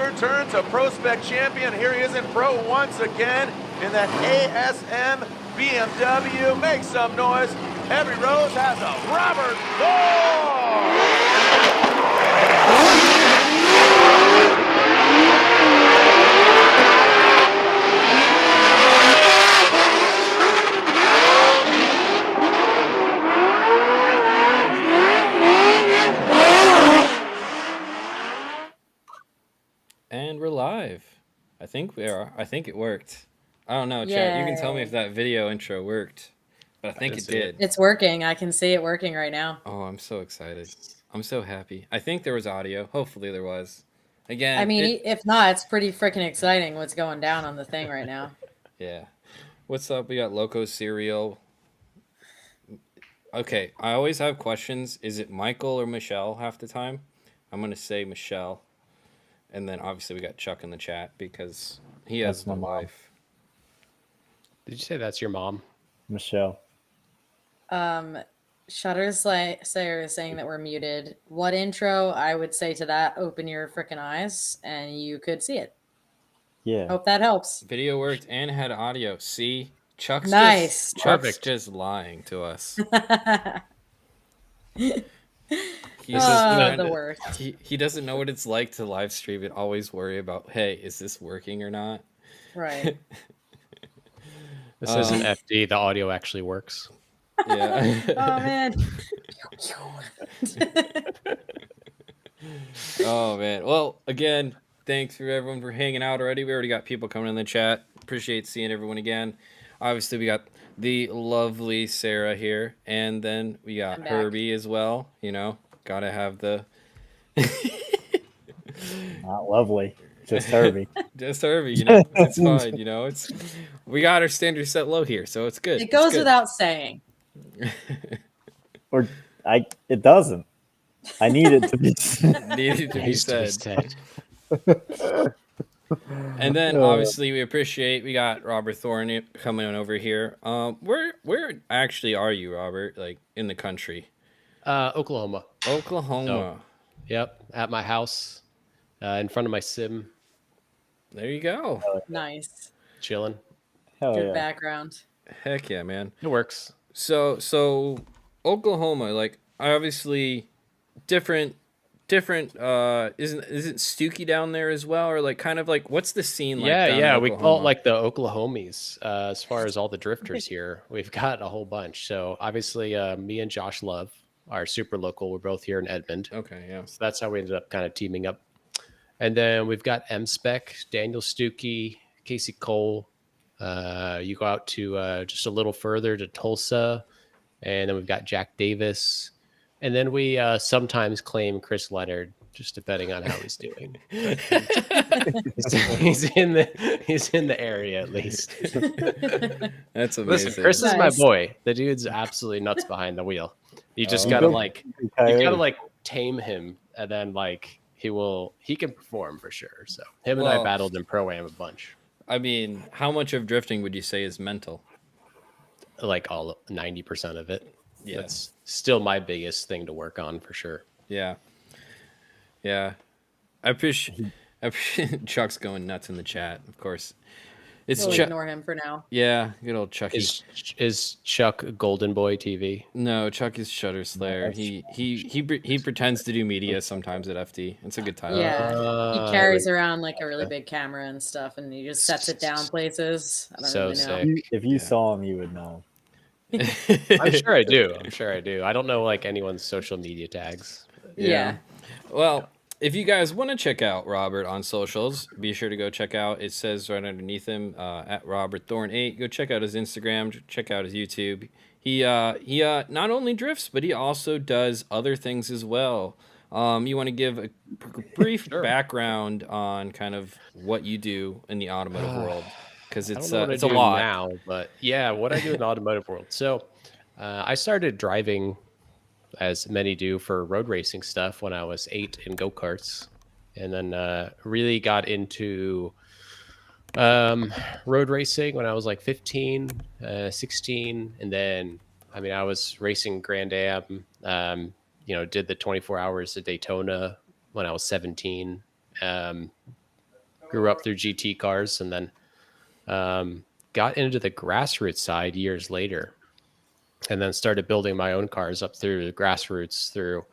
Racer turns a Prospect champion. Here he is in Pro once again in that ASM BMW. Make some noise. Every Rose has a Robert Thorne. And we're live. I think we are. I think it worked. I don't know, chat. You can tell me if that video intro worked. But I think it did. It's working. I can see it working right now. Oh, I'm so excited. I'm so happy. I think there was audio. Hopefully there was. Again, I mean, if not, it's pretty freaking exciting what's going down on the thing right now. Yeah. What's up? We got Loco Cereal. Okay, I always have questions. Is it Michael or Michelle half the time? I'm going to say Michelle. And then obviously we got Chuck in the chat because he has my wife. Did you say that's your mom? Michelle. Shutter's saying that we're muted. What intro? I would say to that, open your freaking eyes and you could see it. Yeah. Hope that helps. Video worked and had audio. See? Chuck's nice. Chuck's just lying to us. He's the worst. He doesn't know what it's like to live stream and always worry about, hey, is this working or not? Right. This isn't FD. The audio actually works. Yeah. Oh, man. Oh, man. Well, again, thanks for everyone for hanging out already. We already got people coming in the chat. Appreciate seeing everyone again. Obviously, we got the lovely Sara here. And then we got Herbie as well. You know, got to have the... Not lovely. Just Herbie. Just Herbie, you know. It's fine, you know. We got our standard set low here, so it's good. It goes without saying. It doesn't. I need it to be needed to be said. And then obviously we got Robert Thorne coming on over here. Where actually are you, Robert? Like in the country? Oklahoma. Oklahoma. So, yep, at my house, in front of my sim. There you go. Nice. Chilling. Good background. Heck yeah, man. It works. So Oklahoma, like obviously different isn't it Stooky down there as well, or like kind of like what's the scene like? Yeah, we call it like the Oklahomies. As far as all the drifters here, we've got a whole bunch. So obviously me and Josh Love are super local. We're both here in Edmond. Okay, yeah. So that's how we ended up kind of teaming up. And then we've got M-Spec, Daniel Stooky, Casey Cole. You go out to just a little further to Tulsa, and then we've got Jack Davis, and then we sometimes claim Chris Leonard, just depending on how he's doing. he's in the area at least. That's amazing. Listen, Chris is my boy. The dude's absolutely nuts behind the wheel. You just gotta tame him, and then he can perform for sure. So him and I battled in Pro-Am a bunch. I mean, how much of drifting would you say is mental? Like 90% of it. Yeah. That's still my biggest thing to work on for sure. Yeah. Yeah. I appreciate Chuck's going nuts in the chat, of course. We'll ignore him for now. Yeah, good old Chucky. Is Chuck Golden Boy TV? No, Chuck is Shutter Slayer. He pretends to do media sometimes at FD. It's a good time. Yeah, he carries around like a really big camera and stuff, and he just sets it down places. I don't really know. If you saw him, you would know. I'm sure I do. I don't know like anyone's social media tags. Yeah. Well, if you guys want to check out Robert on socials, be sure to go check out. It says right underneath him at Robert Thorne 8. Go check out his Instagram. Check out his YouTube. He not only drifts, but he also does other things as well. You want to give a brief background on kind of what you do in the automotive world, because it's a lot now. But yeah, what I do in the automotive world. So I started driving, as many do, for road racing stuff when I was 8 in go-karts, and then really got into road racing when I was like 15, 16, and then I was racing Grand Am, did the 24 hours at Daytona when I was 17, grew up through GT cars, and then got into the grassroots side years later, and then started building my own cars up through the grassroots, through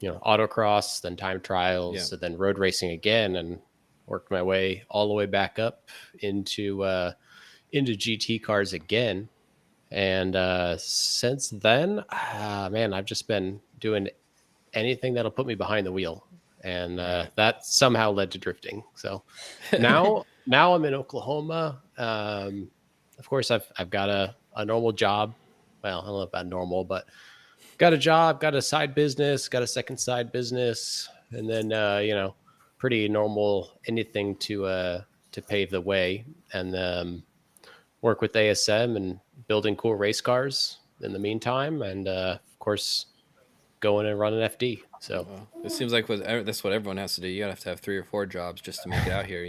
autocross, then time trials, and then road racing again, and worked my way all the way back up into GT cars again. And since then, man, I've just been doing anything that'll put me behind the wheel, and that somehow led to drifting. So now I'm in Oklahoma. Of course, I've got a normal job. Well, I don't know about normal, but got a job, got a side business, got a second side business, and then pretty normal anything to pave the way, and work with ASM and building cool race cars in the meantime, and of course going and running FD. So it seems like that's what everyone has to do. You gotta have to have 3 or 4 jobs just to make it out here,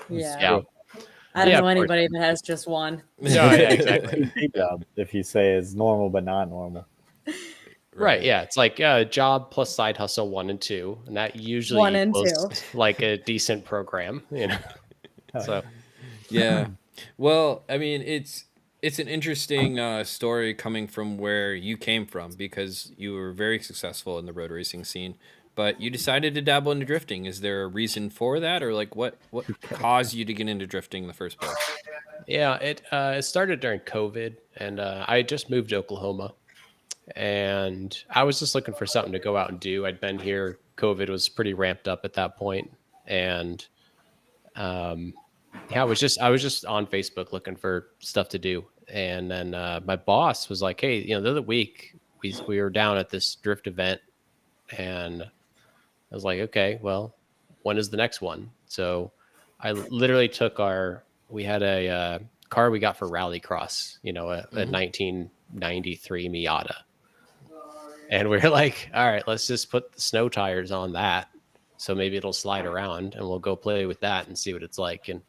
Yeah. I don't know anybody that has just one. No, yeah, exactly. If you say it's normal but not normal. Right. Yeah. It's like job plus side hustle 1 and 2. And that usually 1 and 2. Like a decent program, So yeah. Well, I mean, it's an interesting story coming from where you came from, because you were very successful in the road racing scene, but you decided to dabble into drifting. Is there a reason for that, or like what caused you to get into drifting in the first place? Yeah, it started during COVID, and I just moved to Oklahoma, and I was just looking for something to go out and do. I'd been here. COVID was pretty ramped up at that point, and I was just on Facebook looking for stuff to do, and then my boss was like, "Hey, the other week we were down at this drift event," and I was like, "Okay, well, when is the next one?" So I literally took we had a car we got for rallycross, a 1993 Miata, and we were like, "All right, let's just put the snow tires on that, so maybe it'll slide around, and we'll go play with that and see what it's like." And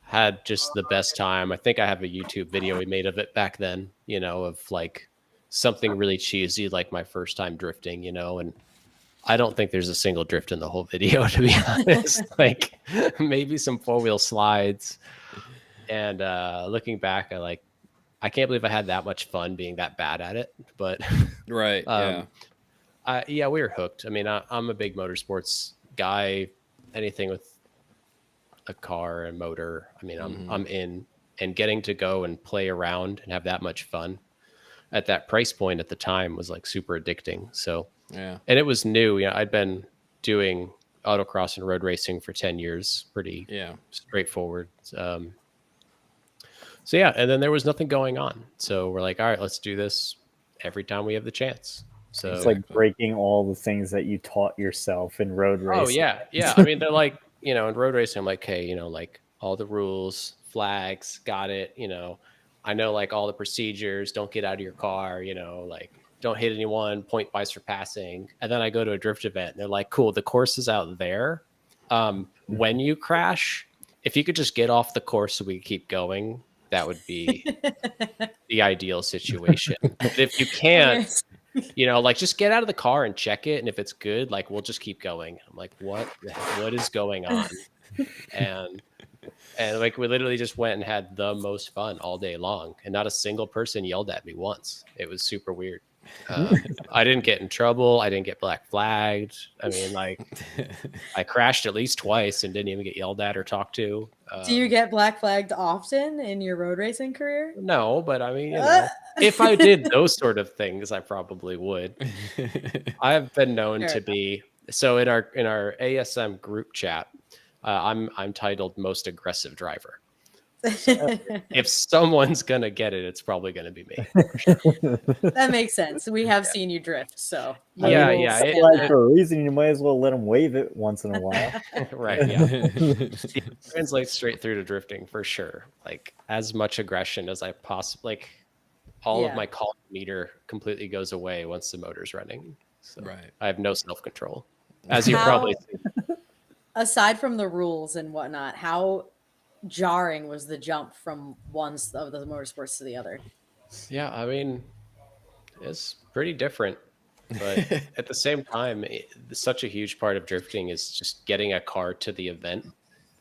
had just the best time. I think I have a YouTube video we made of it back then, of like something really cheesy, like my first time drifting, and I don't think there's a single drift in the whole video, to be honest. Like maybe some 4-wheel slides. And looking back, I can't believe I had that much fun being that bad at it. But right, yeah, we were hooked. I mean, I'm a big motorsports guy. Anything with a car and motor, I mean, I'm in, and getting to go and play around and have that much fun at that price point at the time was like super addicting. So yeah, and it was new. I'd been doing autocross and road racing for 10 years, pretty straightforward. So yeah, and then there was nothing going on, so we're like, all right, let's do this every time we have the chance. So it's like breaking all the things that you taught yourself in road racing. Oh yeah. I mean, they're like, in road racing, I'm like, hey, like all the rules, flags, got it. I know like all the procedures. Don't get out of your car. Like don't hit anyone. Point by surpassing. And then I go to a drift event, and they're like, cool, the course is out there. When you crash, if you could just get off the course so we keep going, that would be the ideal situation. But if you can't, like just get out of the car and check it, and if it's good, like we'll just keep going. I'm like, what is going on? and like we literally just went and had the most fun all day long, and not a single person yelled at me once. It was super weird. I didn't get in trouble. I didn't get black flagged. I mean, like I crashed at least twice and didn't even get yelled at or talked to. Do you get black flagged often in your road racing career? No, but I mean, if I did those sort of things, I probably would. I have been known to be so in our ASM group chat. I'm titled most aggressive driver. So if someone's gonna get it, it's probably gonna be me. That makes sense. We have seen you drift, so yeah. Like for a reason, you might as well let them wave it once in a while. Right. Yeah. It translates straight through to drifting for sure. Like as much aggression as I possibly like. All of my call meter completely goes away once the motor's running. So I have no self-control, as you probably see. Aside from the rules and whatnot, how jarring was the jump from one of the motorsports to the other? Yeah, I mean, it's pretty different, but at the same time, such a huge part of drifting is just getting a car to the event.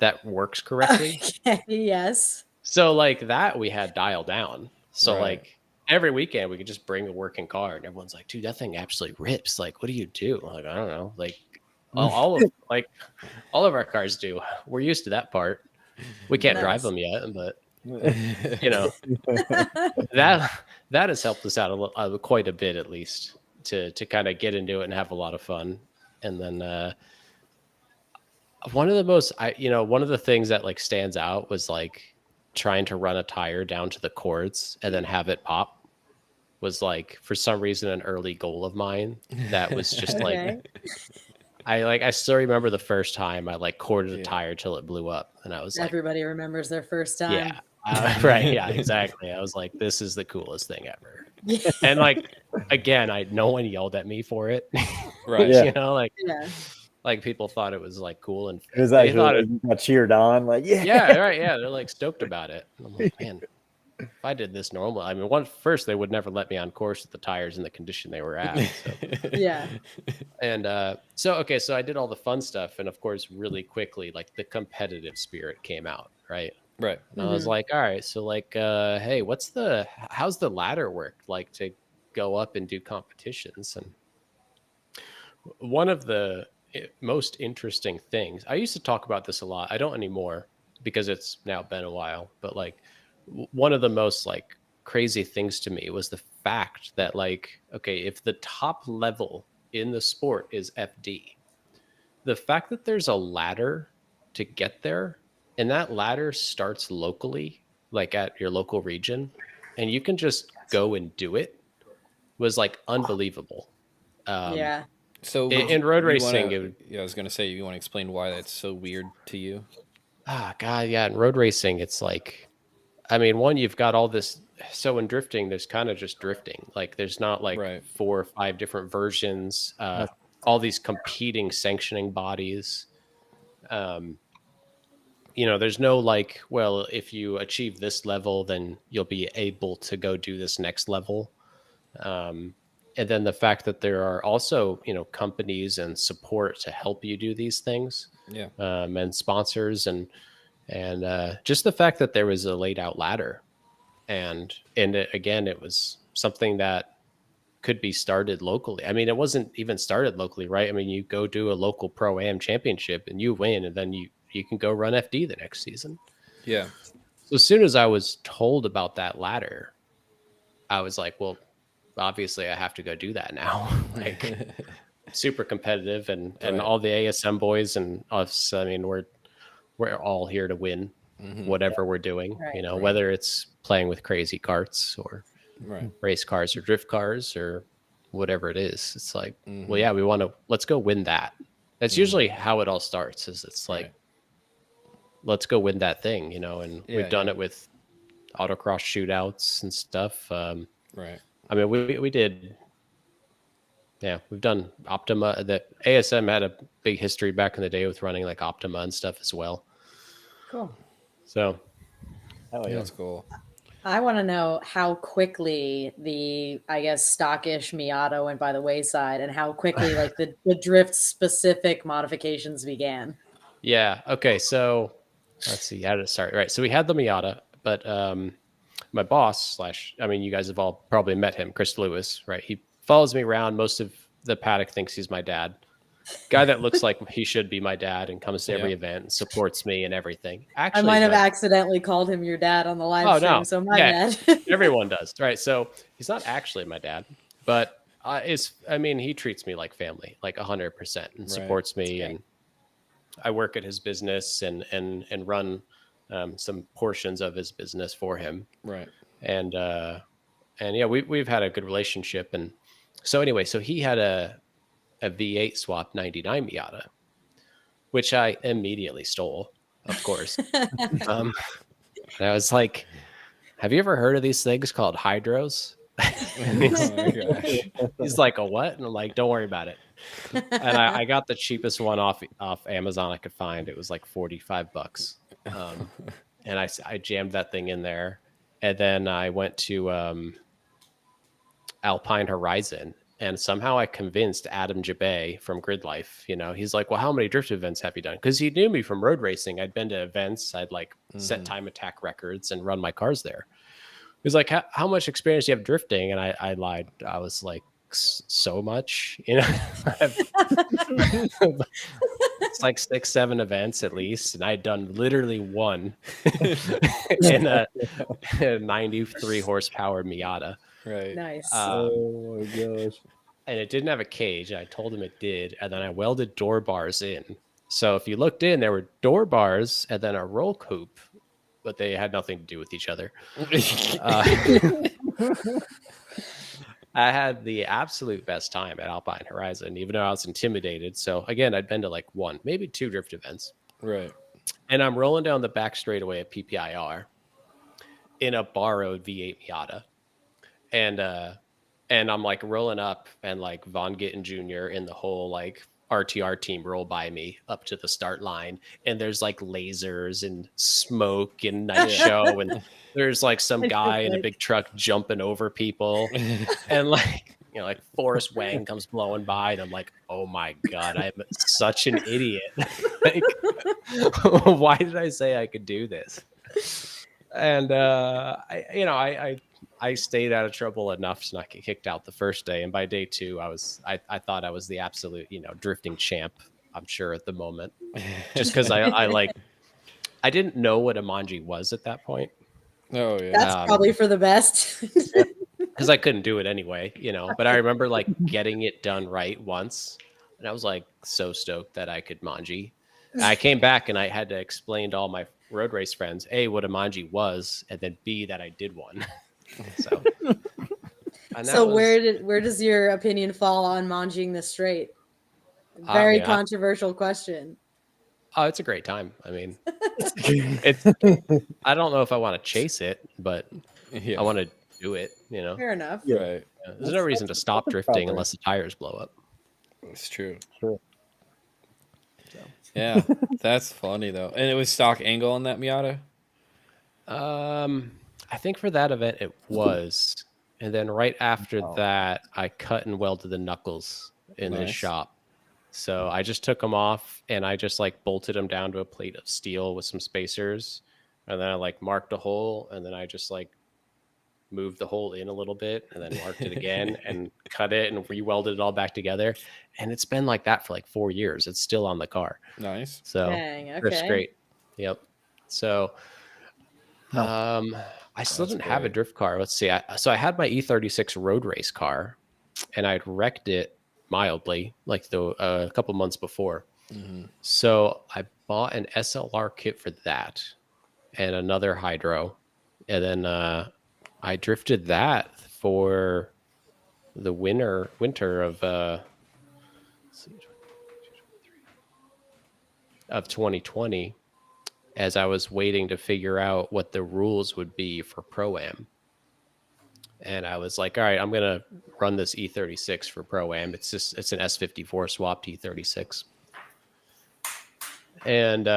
that works correctly. Okay, yes. So like that we had dialed down. So Right. like every weekend we could just bring a working car, and everyone's like, "Dude, that thing absolutely rips." Like, what do you do? I'm like, I don't know. Like all of our cars do. We're used to that part. We can't drive Nice. them yet, but you know that has helped us out quite a bit, at least to kind of get into it and have a lot of fun. And then one of the things that like stands out was like trying to run a tire down to the cords and then have it pop was like for some reason an early goal of mine. That was just like Okay. I still remember the first time I like corded a tire till it blew up, and I was like, Everybody remembers their first time. yeah, right, yeah, exactly. I was like, this is the coolest thing ever. And like again, no one yelled at me for it. Right. Yeah. You know, like Yeah. like people thought it was like cool, and It was they actually thought like, you got cheered on, like yeah, right, yeah, they're like stoked about it. And I'm like, man, if I did this normal, I mean, first they would never let me on course with the tires in the condition they were at. So. Yeah. And so I did all the fun stuff, and of course, really quickly, like the competitive spirit came out, right? Right. And I was like, all right, so like, hey, how's the ladder work like to go up and do competitions? And one of the most interesting things, I used to talk about this a lot. I don't anymore because it's now been a while, but like one of the most like crazy things to me was the fact that like, okay, if the top level in the sport is FD, the fact that there's a ladder to get there, and that ladder starts locally, like at your local region, and you can just go and do it, was like unbelievable. Yeah. So In road racing, I was gonna say, you want to explain why that's so weird to you? God, yeah, in road racing, it's like, I mean, one, you've got all this. So in drifting, there's kind of just drifting. Like there's not like Right. 4 or 5 different versions. All these competing sanctioning bodies. There's no like, well, if you achieve this level, then you'll be able to go do this next level. And then the fact that there are also, companies and support to help you do these things. Yeah. And sponsors and just the fact that there was a laid out ladder. And it was something that could be started locally. I mean, it wasn't even started locally, right? I mean, you go do a local Pro-Am championship and you win, and then you can go run FD the next season. Yeah. So as soon as I was told about that ladder, I was like, well, obviously I have to go do that now. Like super competitive and all the ASM boys and us, I mean, we're all here to win whatever we're doing, Right. Whether it's playing with crazy carts or race cars or drift cars or whatever it is. It's like, well, yeah, let's go win that. That's usually how it all starts, is it's like, let's go win that thing, and we've done it with autocross shootouts and stuff. Right. I mean, we did, we've done Optima. The ASM had a big history back in the day with running like Optima and stuff as well. Cool. So, That's cool. I want to know how quickly the, I guess, stockish Miata went by the wayside, and how quickly like the drift specific modifications began. yeah. Okay. So let's see. How did it start? Right. So we had the Miata, but my boss you guys have all probably met him, Chris Lewis, right? He follows me around. Most of the paddock thinks he's my dad. Guy that looks like he should be my dad and comes to every event and supports me and everything. Actually, I might have accidentally called him your dad on the live stream, no. so my bad. Everyone does, right? So he's not actually my dad, but he treats me like family, like 100%, and supports me. And I work at his business and run some portions of his business for him, Right? And we've had a good relationship. And so anyway, so he had a V8 swap 99 Miata, which I immediately stole, of course. And I was like, have you ever heard of these things called hydros? He's like, a what? And I'm like, don't worry about it. And I got the cheapest one off Amazon I could find. It was like $45. And I jammed that thing in there. And then I went to Alpine Horizon, And somehow I convinced Adam Jabe from Grid Life, he's like, well, how many drift events have you done? Because he knew me from road racing. I'd been to events. I'd like set time attack records and run my cars there. He was like, how much experience do you have drifting? And I lied. I was like, so much, It's like 6-7 events at least. And I'd done literally one in a 93 horsepower Miata. Right. Nice. Oh my gosh. And it didn't have a cage. I told him it did. And then I welded door bars in. So if you looked in, there were door bars and then a roll coupe, but they had nothing to do with each other. I had the absolute best time at Alpine Horizon, even though I was intimidated. So again, I'd been to like 1, maybe 2 drift events. Right. And I'm rolling down the back straightaway at PPIR in a borrowed V8 Miata. And I'm like rolling up, and like Von Gittin Jr. and the whole like RTR team roll by me up to the start line. And there's like lasers and smoke and night show. And there's like some guy in a big truck jumping over people. And like, like Forrest Wang comes blowing by, and I'm like, oh my God, I'm such an idiot. Like, why did I say I could do this? And I stayed out of trouble enough to not get kicked out the first day. And by day 2, I thought I was the absolute, drifting champ, I'm sure at the moment, just because I didn't know what a manji was at that point. Oh yeah. That's probably for the best. Because I couldn't do it anyway, but I remember like getting it done right once. And I was like so stoked that I could manji. I came back and I had to explain to all my road race friends, A, what a manji was, and then B, that I did one. So where does your opinion fall on manjing the straight? Very controversial question. Oh, it's a great time. I mean, I don't know if I want to chase it, but I want to do it, Fair enough. Yeah. Right. There's no reason to stop drifting unless the tires blow up. It's true. Sure. Yeah, that's funny though. And it was stock angle on that Miata? I think for that event it was. And then right after that, I cut and welded the knuckles in his shop. So I just took them off and I just like bolted them down to a plate of steel with some spacers. And then I like marked a hole, and then I just like moved the hole in a little bit and then marked it again and cut it and re-welded it all back together. And it's been like that for like 4 years. It's still on the car. Nice. So Dang, okay. that's great. Yep. So I still didn't have a drift car. Let's see. So I had my E36 road race car, and I'd wrecked it mildly like a couple months before. So I bought an SLR kit for that and another hydro. And then I drifted that for the winter of 2020, as I was waiting to figure out what the rules would be for Pro-Am. And I was like, all right, I'm going to run this E36 for Pro-Am. It's an S54 swapped E36. And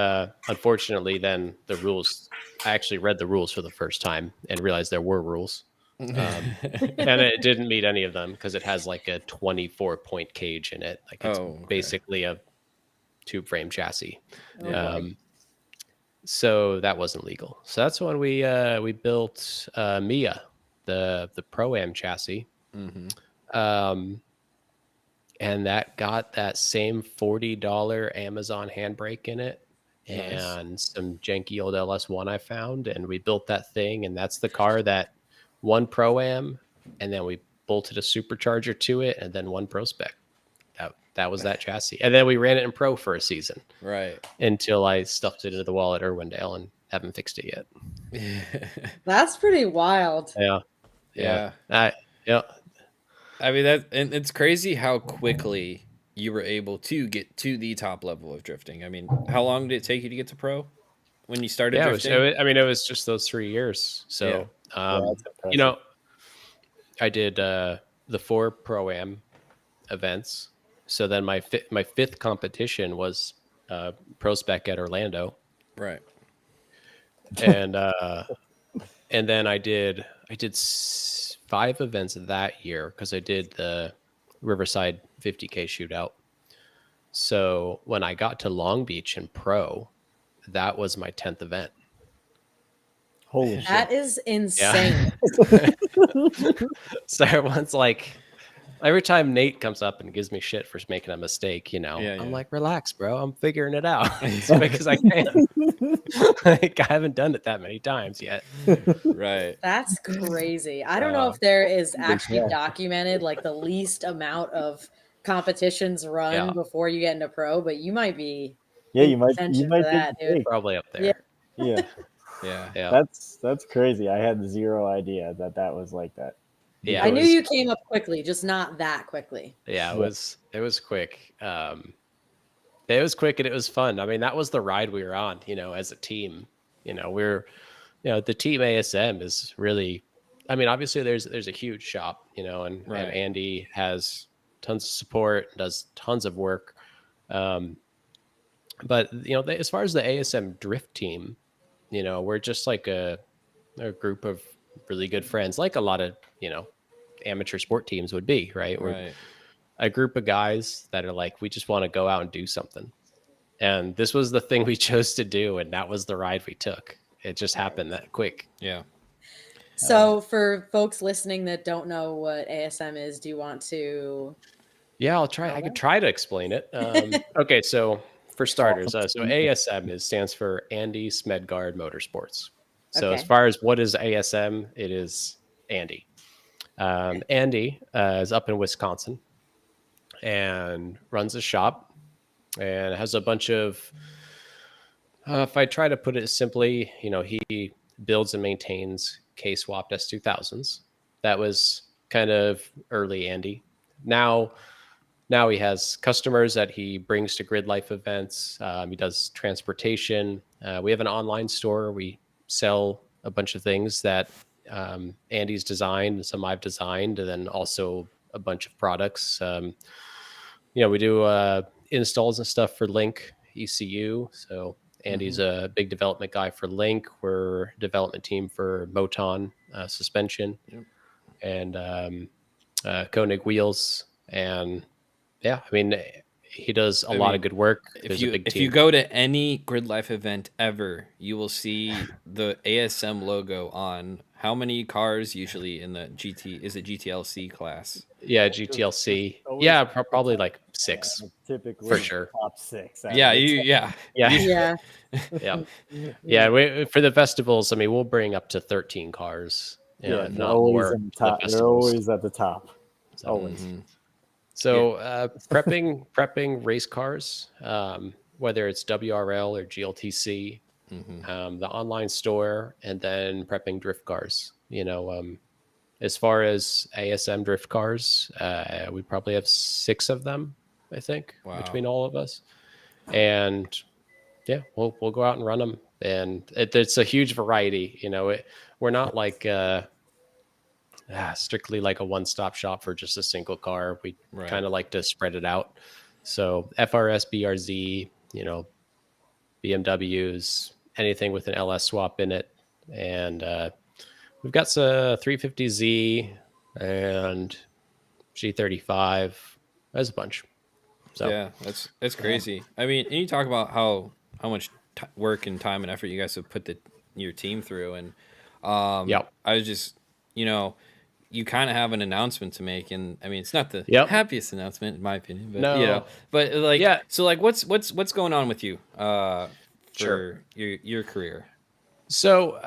unfortunately, then the rules, I actually read the rules for the first time and realized there were rules. And it didn't meet any of them because it has like a 24-point cage in it. Like it's basically a tube frame chassis. So that wasn't legal. So that's when we built Mia, the Pro-Am chassis. And that got that same $40 Amazon handbrake in it. Nice. And some janky old LS1 I found, and we built that thing, and that's the car that won Pro-Am, and then we bolted a supercharger to it, and then won Pro Spec. That was that chassis. And then we ran it in Pro for a season. Right. Until I stuffed it into the wall at Irwindale and haven't fixed it yet. That's pretty wild. Yeah. I mean, and it's crazy how quickly you were able to get to the top level of drifting. I mean, how long did it take you to get to pro when you started drifting? It was just those 3 years. So, I did the 4 Pro-Am events. So then my fifth competition was Pro Spec at Orlando. Right. And then I did 5 events that year because I did the Riverside 50K shootout. So when I got to Long Beach and pro, that was my 10th event. Holy shit. That is Yeah. insane. So everyone's like, every time Nate comes up and gives me shit for making a mistake, you know, Yeah, I'm yeah. like, relax, bro. I'm figuring it out as quick as I can. Like, I haven't done it that many times yet. Right. That's crazy. I don't know if there is actually documented like the least amount of competitions run Yeah. before you get into pro, but you might be Yeah, in you might contention be for that, dude. fake. Probably up Yeah. there. Yeah, Yeah. Yeah. that's crazy. I had zero idea that was like that. Yeah. I it knew was- you came up quickly, just not that quickly. Yeah, Yeah. it was quick. It was quick and it was fun. I mean, that was the ride we were on, you know, as a team. You know, the team ASM is really, I mean, obviously there's a huge shop, you know, and Right. Andy has tons of support, does tons of work. But you know, as far as the ASM drift team, you know, we're just like a group of really good friends, like a lot of, you know, amateur sport teams would be, right? We're Right. a group of guys that are like, we just want to go out and do something. And this was the thing we chose to do, and that was the ride we took. It just happened that quick. Yeah. So for folks listening that don't know what ASM is, do you want to Yeah, I'll try. I could try to explain it. Okay, so for starters, so ASM stands for Andy Smedgard Motorsports. So as Okay. far as what is ASM, it is Andy. Andy is up in Wisconsin and runs a shop and has a bunch of. If I try to put it simply, you know, he builds and maintains K-swapped S2000s. That was kind of early Andy. Now he has customers that he brings to Grid Life events. He does transportation. We have an online store. We sell a bunch of things that Andy's designed and some I've designed, and then also a bunch of products. You know, we do installs and stuff for Link ECU. So Andy's a big development guy for Link. We're a development team for Moton suspension and Koenig wheels. And yeah, I mean, he does a lot of good work. There's a big If team. you go to any Grid Life event ever, you will see the ASM logo on how many cars usually in the GTLC class? Yeah, GTLC. Always Yeah, probably like 6 typically for sure. top 6. Yeah, Yeah. Yeah. Yeah. Yeah. For the festivals, I mean, we'll bring up to 13 cars. You know, Yeah, if they're not always more. in the for the top. They're festivals. always at the top. So, Always. So prepping race cars, whether it's WRL or GLTC, the online store, and then prepping drift cars. You know, as far as ASM drift cars, we probably have 6 of them, I think, Wow. between all of us. And yeah, we'll go out and run them, and it's a huge variety. You know, we're not like strictly like a one-stop shop for just a single car. We Right. kind of like to spread it out. So FRS, BRZ, you know, BMWs, anything with an LS swap in it, and we've got some 350Z and G35. There's a bunch. So Yeah, that's crazy. I mean, and you talk about how much work and time and effort you guys have put your team through, and Yep. I was just, you know, you kind of have an announcement to make, and I mean, it's not the Yep. happiest announcement in my opinion, but No. you know, but like, Yeah. so like, what's going on with you, for Sure. your career? So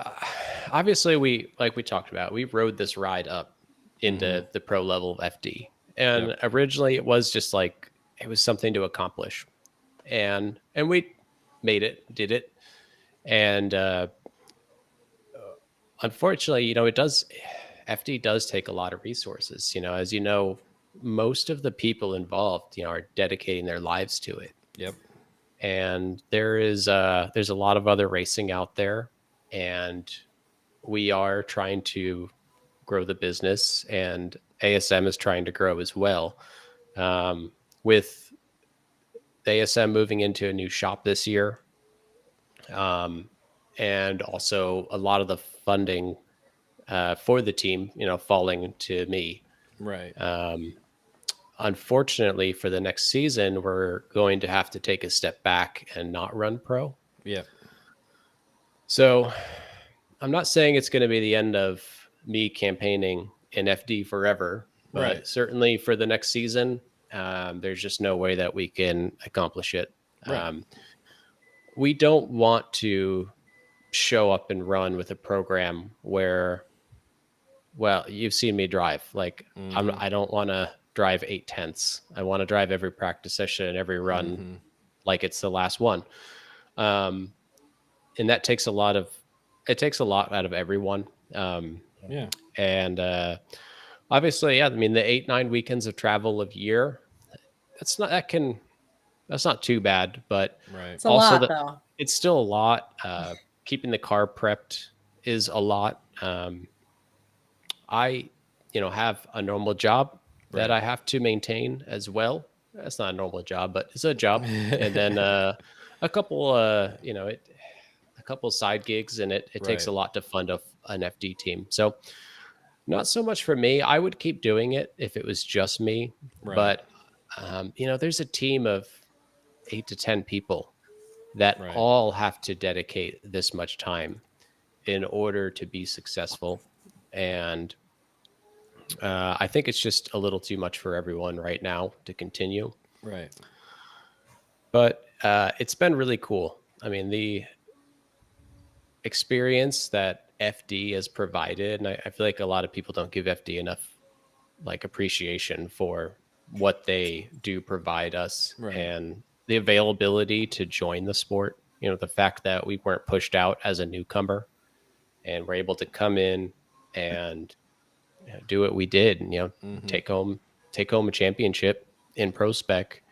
obviously we talked about, we rode this ride up into the pro level of FD. And originally it was just like, it was something to accomplish. And we did it. And unfortunately, you know, FD does take a lot of resources. You know, as you know, most of the people involved, you know, are dedicating their lives to it. Yep. And there's a lot of other racing out there, and we are trying to grow the business, and ASM is trying to grow as well. With ASM moving into a new shop this year, and also a lot of the funding for the team, you know, falling to me. Right. unfortunately, for the next season, we're going to have to take a step back and not run pro. Yeah. So I'm not saying it's going to be the end of me campaigning in FD forever, but Right. certainly for the next season, there's just no way that we can accomplish it. Right. We don't want to show up and run with a program where, well, you've seen me drive. Like, I don't want to drive 8/10. I want to drive every practice session and every run like it's the last one. And that takes a lot out of everyone. Yeah. And obviously, yeah, I mean, the 8-9 weekends of travel a year, that's not too bad, but Right. It's a lot, though. it's still a lot. Keeping the car prepped is a lot. I, have a normal job that I have to maintain as well. That's not a normal job, but it's a job. And then a couple, a couple side gigs, and it takes a lot to fund an FD team. So not so much for me. I would keep doing it if it was just me. Right. But, there's a team of 8 to 10 people that Right. all have to dedicate this much time in order to be successful. And I think it's just a little too much for everyone right now to continue. Right. But it's been really cool. I mean, the experience that FD has provided, and I feel like a lot of people don't give FD enough appreciation for what they do provide us, and the availability to join the sport. The fact that we weren't pushed out as a newcomer and we're able to come in and do what we did, and take home a championship in pro spec,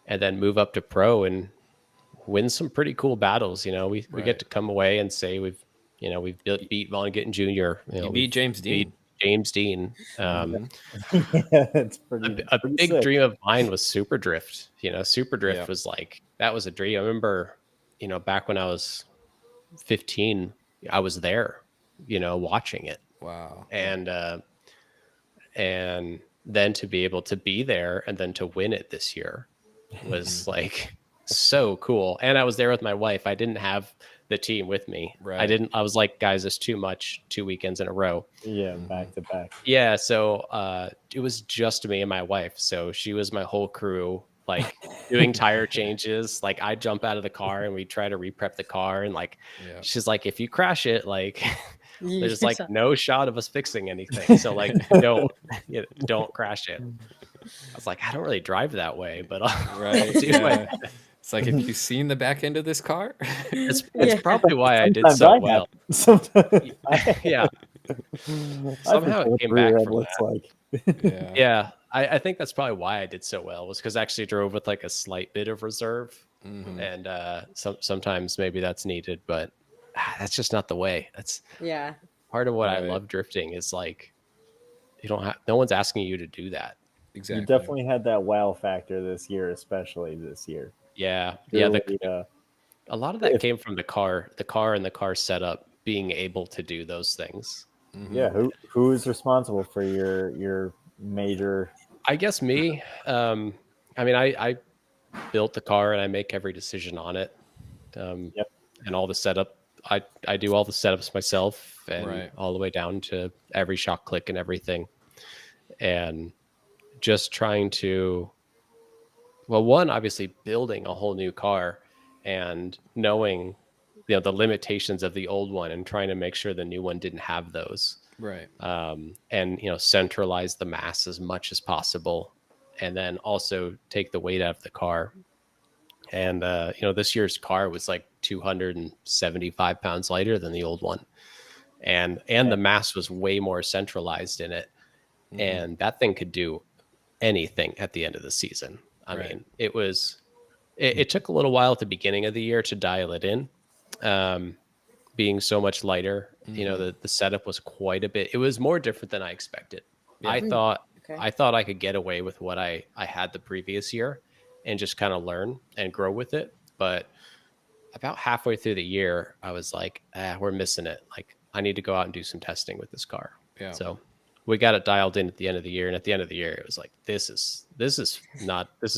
and then move up to pro and win some pretty cool battles. We get to come away and say we've beat Von Gittin Jr. You beat James Dean. James Dean. Yeah, it's pretty. A pretty big sick. dream of mine was Super Drift. Super Drift Yeah. was that was a dream. I remember, back when I was 15, I was there, watching it. Wow. And then to be able to be there and then to win it this year was so cool. And I was there with my wife. I didn't have the team with me. Right. I was like, guys, it's too much 2 weekends in a row. Yeah, back to back. Yeah. So it was just me and my wife. So she was my whole crew, doing tire changes. I jump out of the car and we try to re-prep the car. And she's like, if you crash it, there's no shot of us fixing anything. So don't crash it. I was like, I don't really drive that way, but Right. Yeah. It's like, have you seen the back end of this car? it's probably why I did Sometimes so I well. have. Sometimes Yeah. Somehow it came back from that. Yeah. I think that's probably why I did so well, was because I actually drove with a slight bit of reserve. And sometimes maybe that's needed, but that's just not the way. That's part of what I love drifting is you don't have, no one's asking you to do that. Exactly. You definitely had that wow factor this year, especially this year. Yeah. Really, A lot of that came from the car and the car setup being able to do those things. Yeah. Who is responsible for your major? I guess me. I built the car and I make every decision on it. Yep. And all the setup. I do all the setups myself, and all the way down to every shock click and everything. And just trying to, one, obviously building a whole new car and knowing, the limitations of the old one and trying to make sure the new one didn't have those. Right. And, centralize the mass as much as possible. And then also take the weight out of the car. And, this year's car was 275 pounds lighter than the old one. And the mass was way more centralized in it. And that thing could do anything at the end of the season. I mean, it took a little while at the beginning of the year to dial it in. Being so much lighter, the setup was quite a bit. It was more different than I expected. Yeah. I thought I could get away with what I had the previous year and just kind of learn and grow with it. But about halfway through the year, I was like, we're missing it. I need to go out and do some testing with this car. Yeah. So we got it dialed in at the end of the year, and at the end of the year, it was like this is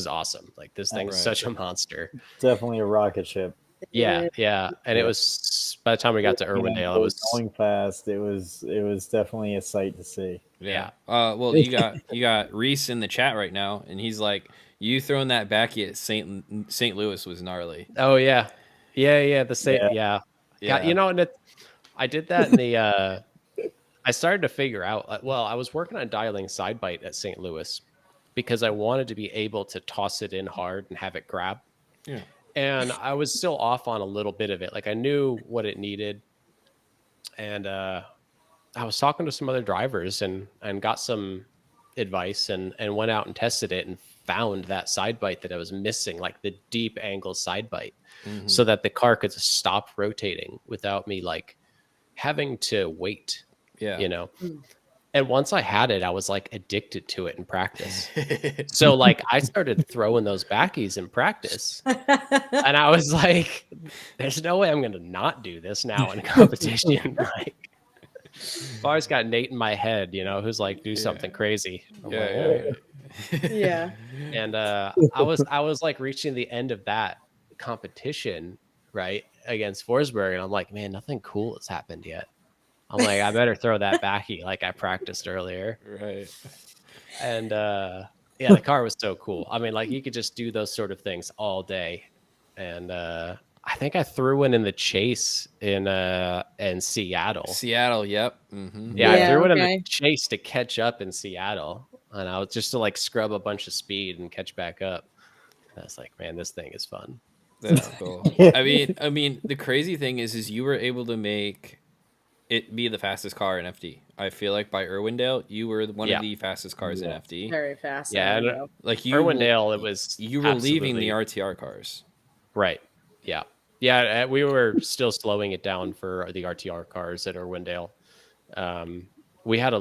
awesome. Like this thing's Right. such a monster. Definitely a rocket ship. Yeah, yeah. And it Yeah. was by the time we got to Irwindale, it was going fast. It was definitely a sight to see. Yeah. Well, you got Reese in the chat right now, and he's like, "You throwing that backy at St. Louis was gnarly." Oh yeah, yeah. The same. Yeah. Yeah. You know, and I did that in the. I started to figure out. Well, I was working on dialing side bite at St. Louis because I wanted to be able to toss it in hard and have it grab. Yeah. And I was still off on a little bit of it. Like I knew what it needed, and I was talking to some other drivers and got some advice and went out and tested it and found that side bite that I was missing, like the deep angle side bite, so that the car could stop rotating without me like having to wait. Yeah. You know. And once I had it, I was like addicted to it in practice. So like I started throwing those backies in practice. And I was like, there's no way I'm going to not do this now in competition. Like, I've always got Nate in my head, you know, who's like, do something crazy. I'm like, Yeah. Yeah. And I was like reaching the end of that competition, right, against Forsberg. And I'm like, man, nothing cool has happened yet. I'm like, I better throw that backy like I practiced earlier. Right. And yeah, the car was so cool. I mean, like you could just do those sort of things all day. And I think I threw one in the chase in Seattle. Seattle, yep. Yeah, I threw it in the chase to catch up in Seattle. And I was just to like scrub a bunch of speed and catch back up. And I was like, man, this thing is fun. That's cool. I mean, the crazy thing is you were able to make it be the fastest car in FD. I feel like by Irwindale, you were one of the fastest cars in FD. Very fast. Yeah, like Irwindale, it was you were leaving the RTR cars. Right. Yeah. Yeah, we were still slowing it down for the RTR cars at Irwindale. We had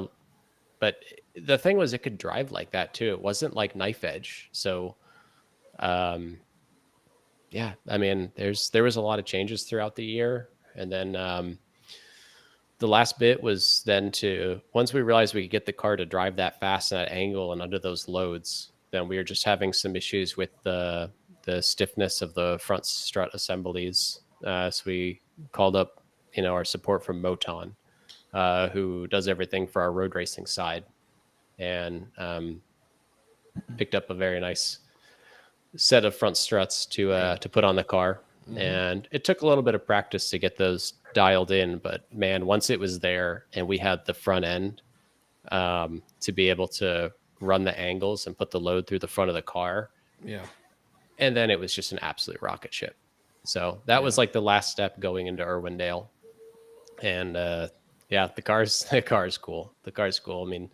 but the thing was, it could drive like that too. It wasn't like knife edge. So, yeah, I mean, there was a lot of changes throughout the year, and then the last bit was then once we realized we could get the car to drive that fast and that angle and under those loads, then we were just having some issues with the stiffness of the front strut assemblies. So we called up, you know, our support from Moton, who does everything for our road racing side, and picked up a very nice set of front struts to put on the car. And it took a little bit of practice to get those dialed in, but man, once it was there and we had the front end to be able to run the angles and put the load through the front of the car, and then it was just an absolute rocket ship. So that was like the last step going into Irwindale. And yeah, the car's cool. The car's cool. I mean,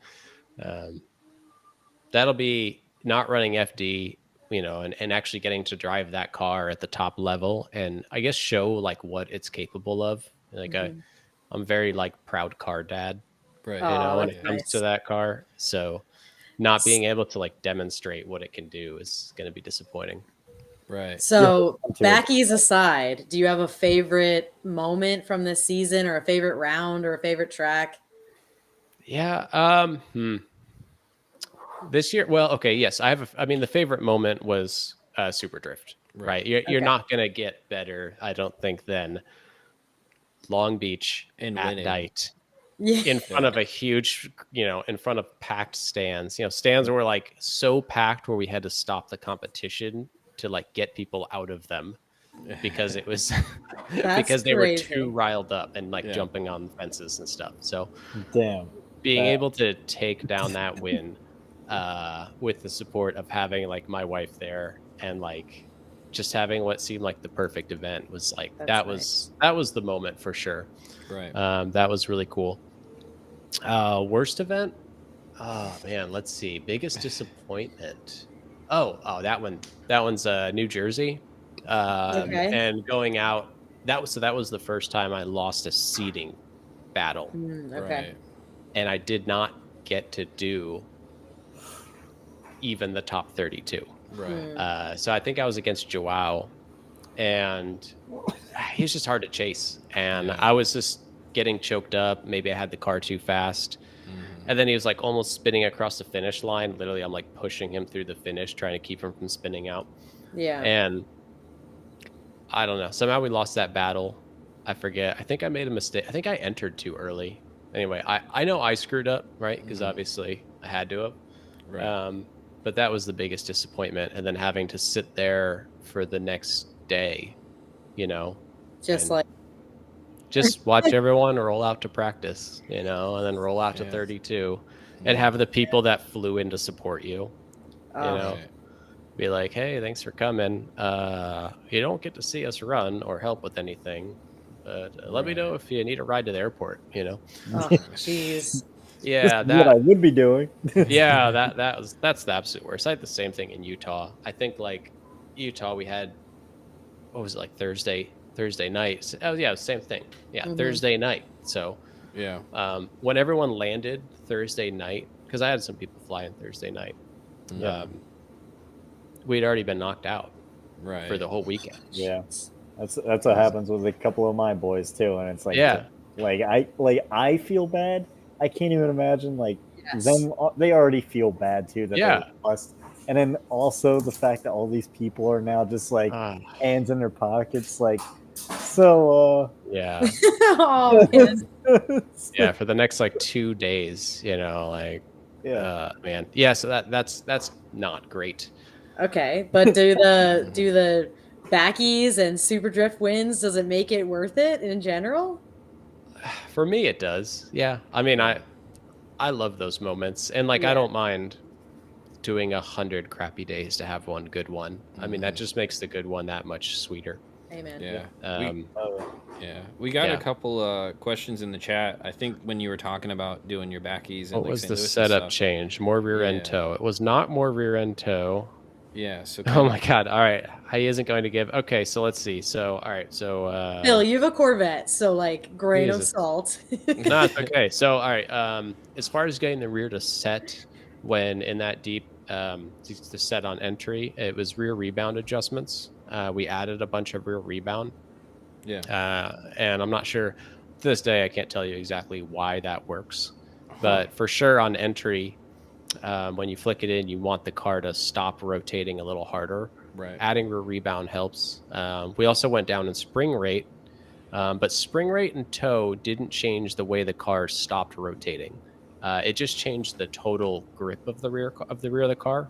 that'll be not running FD, you know, and actually getting to drive that car at the top level and I guess show like what it's capable of. Like I'm very like proud car dad, right? You know, when it comes to that car. So not being able to like demonstrate what it can do is going to be disappointing. Right. So backies aside, do you have a favorite moment from this season or a favorite round or a favorite track? Yeah. This year, well, okay, yes, I mean, the favorite moment was Super Drift, right? You're not going to get better, I don't think, than Long Beach and at winning. night in front of a huge, you know, in front of packed stands. You know, stands were like so packed where we had to stop the competition to like get people out of them because it was because they were too riled up and like jumping on fences and stuff. So, being able to take down that win. With the support of having like my wife there and like just having what seemed like the perfect event was like that was the moment for sure. Right. That was really cool. Worst event? Oh man, let's see. Biggest disappointment. Oh, that one's New Jersey. And going out. That was the first time I lost a seeding battle. Okay. And I did not get to do even the top 32. Right. So I think I was against Joao, and he's just hard to chase. And I was just getting choked up. Maybe I had the car too fast. And then he was like almost spinning across the finish line. Literally, I'm like pushing him through the finish, trying to keep him from spinning out. Yeah. And I don't know. Somehow we lost that battle. I forget. I think I made a mistake. I think I entered too early. Anyway, I know I screwed up, right? Because obviously I had to have. Right. But that was the biggest disappointment. And then having to sit there for the next day, you know, Just and like, just watch everyone roll out to practice, you know, and then roll out to Yeah. 32 and have the people that flew in to support you, oh, you know, Right. be like, hey, thanks for coming. You don't get to see us run or help with anything, but let me know if you need a ride to the airport, you know? oh, jeez. Yeah, This is what I that, would be doing. yeah, that's the absolute worst. I had the same thing in Utah. I think like Utah, we had, what was it, like Thursday night. Oh yeah, same thing. Yeah, Thursday night. So Yeah. when everyone landed Thursday night, because I had some people fly in Thursday night, we'd already been knocked out Right. for the whole weekend. Yeah, that's what happens with a couple of my boys too, and it's like, Yeah. I feel bad. I can't even imagine like Yes. them. They already feel bad too that Yeah. they lost, and then also the fact that all these people are now just like hands in their pockets, like so. Yeah. Oh, man. Yeah, for the next like 2 days, you know, like Yeah. man. Yeah, so that's not great. Okay, but do the backies and super drift wins, does it make it worth it in general? For me it does. Yeah. I mean, I love those moments, and like I Yeah. don't mind doing 100 crappy days to have one good one. I mean, that just makes the good one that much sweeter. Amen. Yeah. Yeah. We got Yeah. a couple questions in the chat. I think when you were talking about doing your backies and What like was St. the Louis and setup stuff. change? More rear end Yeah. toe. It was not more rear end toe. Yeah. So Oh my god. All right. He isn't going to give. Okay, so let's see. So all right. So Bill, you have a Corvette, so like grain of Jesus. salt. no, it's okay. So all right. As far as getting the rear to set when in that deep to set on entry, it was rear rebound adjustments. We added a bunch of rear rebound. Yeah. And I'm not sure to this day, I can't tell you exactly why that works, but for sure on entry, when you flick it in, you want the car to stop rotating a little harder. Right. Adding rear rebound helps. We also went down in spring rate, but spring rate and toe didn't change the way the car stopped rotating. It just changed the total grip of the rear of the car,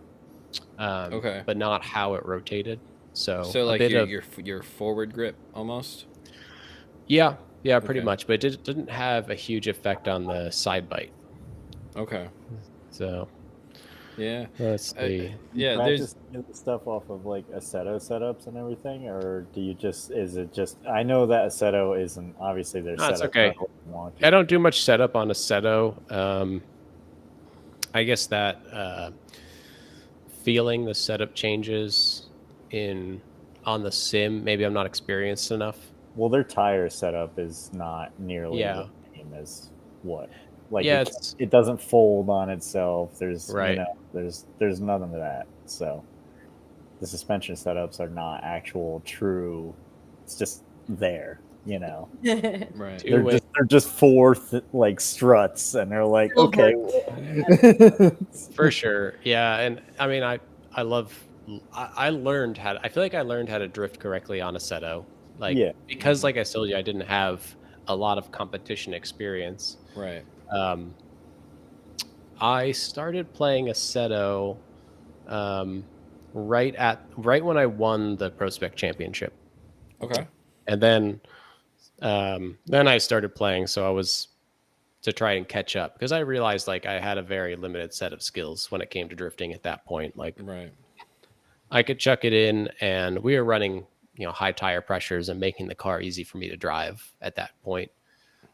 Okay. but not how it rotated. So like a bit your forward grip almost. Yeah, pretty Okay. much, but it didn't have a huge effect on the side bite. Okay. So Yeah. let's see. Yeah. Practice the stuff off of like Assetto setups and everything, or do you just? Is it just? I know that Assetto isn't obviously their No, it's setup. okay. Wonky. I don't do much setup on Assetto. I guess that feeling the setup changes on the sim. Maybe I'm not experienced enough. Well, their tire setup is not nearly Yeah. the same as what. Like Yeah, it doesn't fold on itself. There's Right. there's none of that. So the suspension setups are not actual true. It's just there, you know. Right. Two-way- They're just four like struts, and they're like, Silver. okay. For sure. Yeah, and I mean, I love. I learned how. I feel like I learned how to drift correctly on Assetto. Like Yeah. because, like I told you, I didn't have a lot of competition experience. Right. I started playing Assetto right when I won the Pro Spec Championship, Okay. and then I started playing. So I was to try and catch up because I realized like I had a very limited set of skills when it came to drifting at that point. Like Right. I could chuck it in, and we were running high tire pressures and making the car easy for me to drive at that point.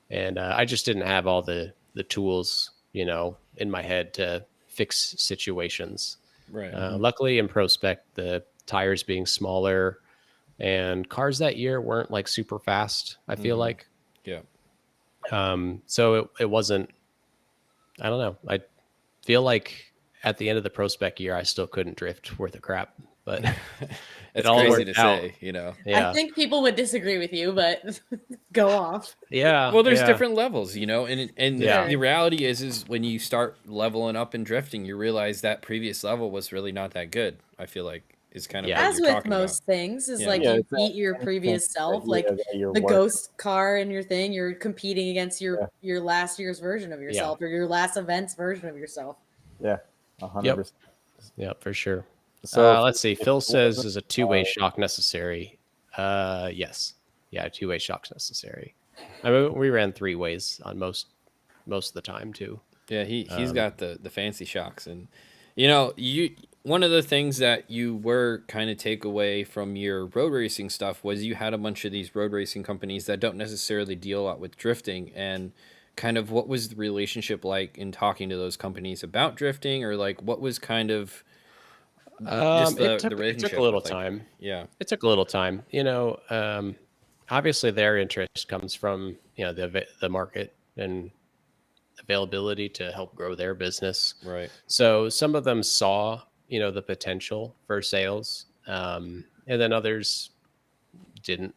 And I just didn't have all the tools, in my head to fix situations. Right. Luckily, in Pro Spec, the tires being smaller and cars that year weren't like super fast, I feel like. Yeah. So it wasn't, I feel like at the end of the Pro Spec year, I still couldn't drift worth a crap. but It's all crazy worked to out. say, you know. Yeah. I think people would disagree with you, but go off. Yeah. Well, there's yeah. different levels, you know, and Yeah. the reality is when you start leveling up and drifting, you realize that previous level was really not that good. I feel like is kind of Yeah. what As you're with talking about. most things, is Yeah. like Yeah, you it's that beat your previous instinct self, idea like that you're the working. ghost car and your thing. You're competing against Yeah. your last year's version of yourself or your last event's version of yourself. Yeah, Yep. 100%. Yeah, for sure. So Let's see. if Phil it says, wasn't, is a two-way shock necessary? Yes. Yeah, two-way shock's necessary. I mean, we ran three ways on most of the time too. Yeah, he's got the fancy shocks, and you know, one of the things that you were kind of take away from your road racing stuff was you had a bunch of these road racing companies that don't necessarily deal a lot with drifting, and kind of what was the relationship like in talking to those companies about drifting, or like what was kind of just It the took relationship a little with, like, time. yeah, It took a little time. You know, obviously their interest comes from, you know, the market and availability to help grow their business. right, So some of them saw, you know, the potential for sales, and then others didn't.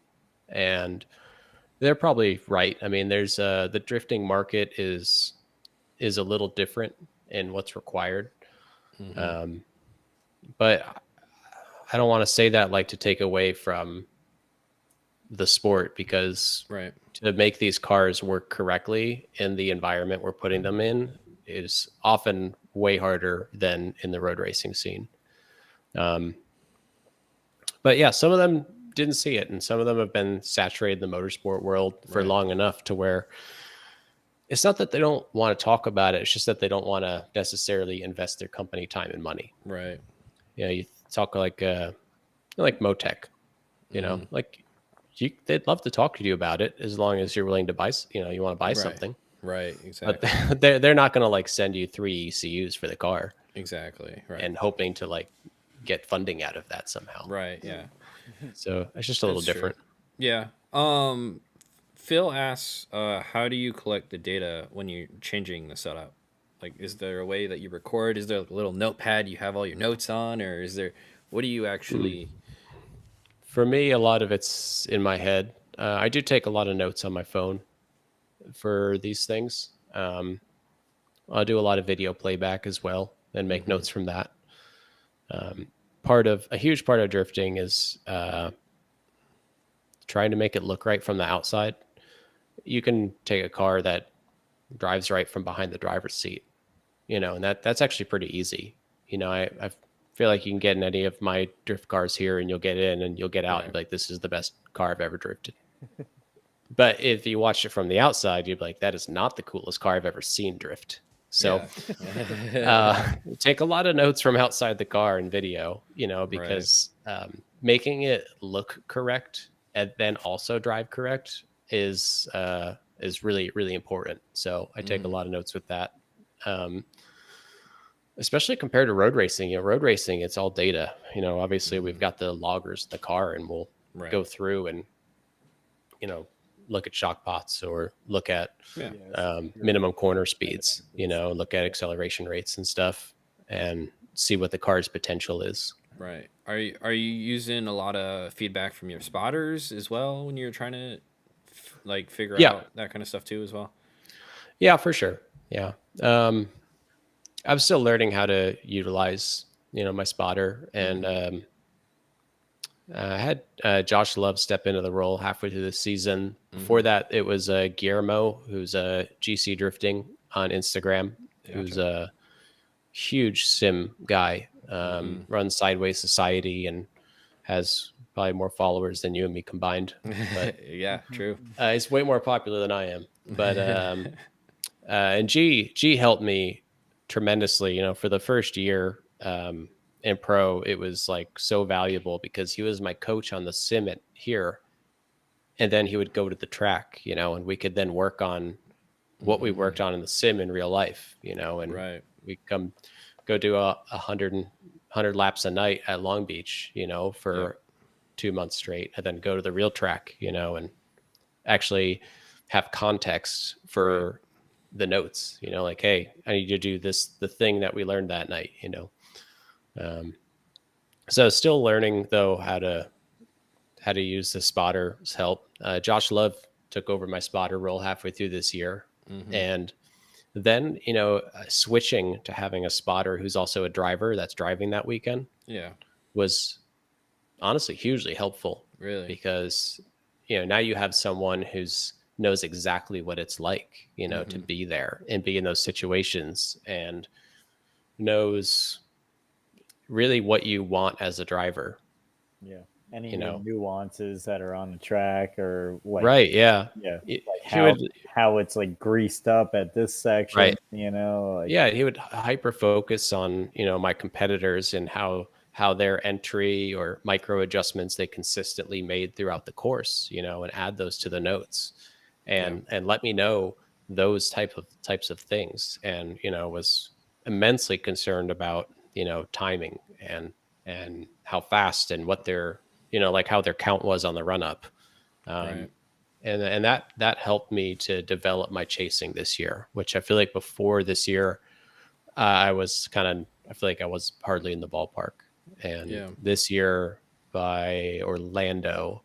And they're probably right. I mean, there's the drifting market is a little different in what's required. Um, but I don't want to say that like to take away from the sport, because right, to make these cars work correctly in the environment we're putting them in is often way harder than in the road racing scene. But yeah, some of them didn't see it, and some of them have been saturated in the motorsport world for Right. long enough to where it's not that they don't want to talk about it. It's just that they don't want to necessarily invest their company time and money. right, You know, you talk like Motec, you know, like they'd love to talk to you about it as long as you're willing to buy, you know, you want to buy right, something, right, but exactly, they're not going to like send you 3 ECUs for the car exactly, right, and hoping to like get funding out of that somehow. right, yeah. So it's just a little That's true. different. Yeah. Phil asks, how do you collect the data when you're changing the setup? Like, is there a way that you record? Is there like a little notepad you have all your notes on, or is there? What do you actually? For me, a lot of it's in my head. I do take a lot of notes on my phone for these things. I'll do a lot of video playback as well and make notes from that. A huge part of drifting is trying to make it look right from the outside. You can take a car that drives right from behind the driver's seat, you know, and that's actually pretty easy. You know, I feel like you can get in any of my drift cars here and you'll get in and you'll get out and be like, this is the best car I've ever drifted. But if you watch it from the outside, you'd be like, that is not the coolest car I've ever seen drift. So take a lot of notes from outside the car and video, you know, because making it look correct and then also drive correct is really, really important. So I take a lot of notes with that. Especially compared to road racing. You know, road racing, it's all data. You know, obviously we've got the loggers in the car and we'll go through and, you know, look at shock pots or look at minimum corner speeds, you know, look at acceleration rates and stuff and see what the car's potential is. Right. Are you using a lot of feedback from your spotters as well when you're trying to like figure out that kind of stuff too as well? Yeah, for sure. Yeah. I'm still learning how to utilize, you know, my spotter, and I had Josh Love step into the role halfway through the season. Before that, it was Guillermo, who's GC Drifting on Instagram, who's a huge sim guy, runs Sideways Society and has probably more followers than you and me combined. But yeah, true. he's way more popular than I am. But and G helped me tremendously. You know, for the first year in pro, it was like so valuable because he was my coach on the sim here, and then he would go to the track, you know, and we could then work on what we worked on in the sim in real life, you know, and we go do 100 laps a night at Long Beach, you know, for 2 months straight, and then go to the real track, you know, and actually have context for the notes, you know, like, hey, I need you to do the thing that we learned that night, you know. So still learning though how to use the spotter's help. Josh Love took over my spotter role halfway through this year, and then switching to having a spotter who's also a driver that's driving that weekend Yeah. was honestly hugely helpful. Really? Because now you have someone who's knows exactly what it's like, to be there and be in those situations, and knows really what you want as a driver. Yeah. Any You know. nuances that are on the track, or like, Right. Yeah. yeah, He like would, how it's like greased up at this section, right. like, Yeah. He would hyper focus on, my competitors and how their entry or micro adjustments they consistently made throughout the course, and add those to the notes and let me know those types of things. And, was immensely concerned about, timing and how fast and what their, like how their count was on the run up. Right. And that helped me to develop my chasing this year, which I feel like before this year, I feel like I was hardly in the ballpark. And this year by Orlando,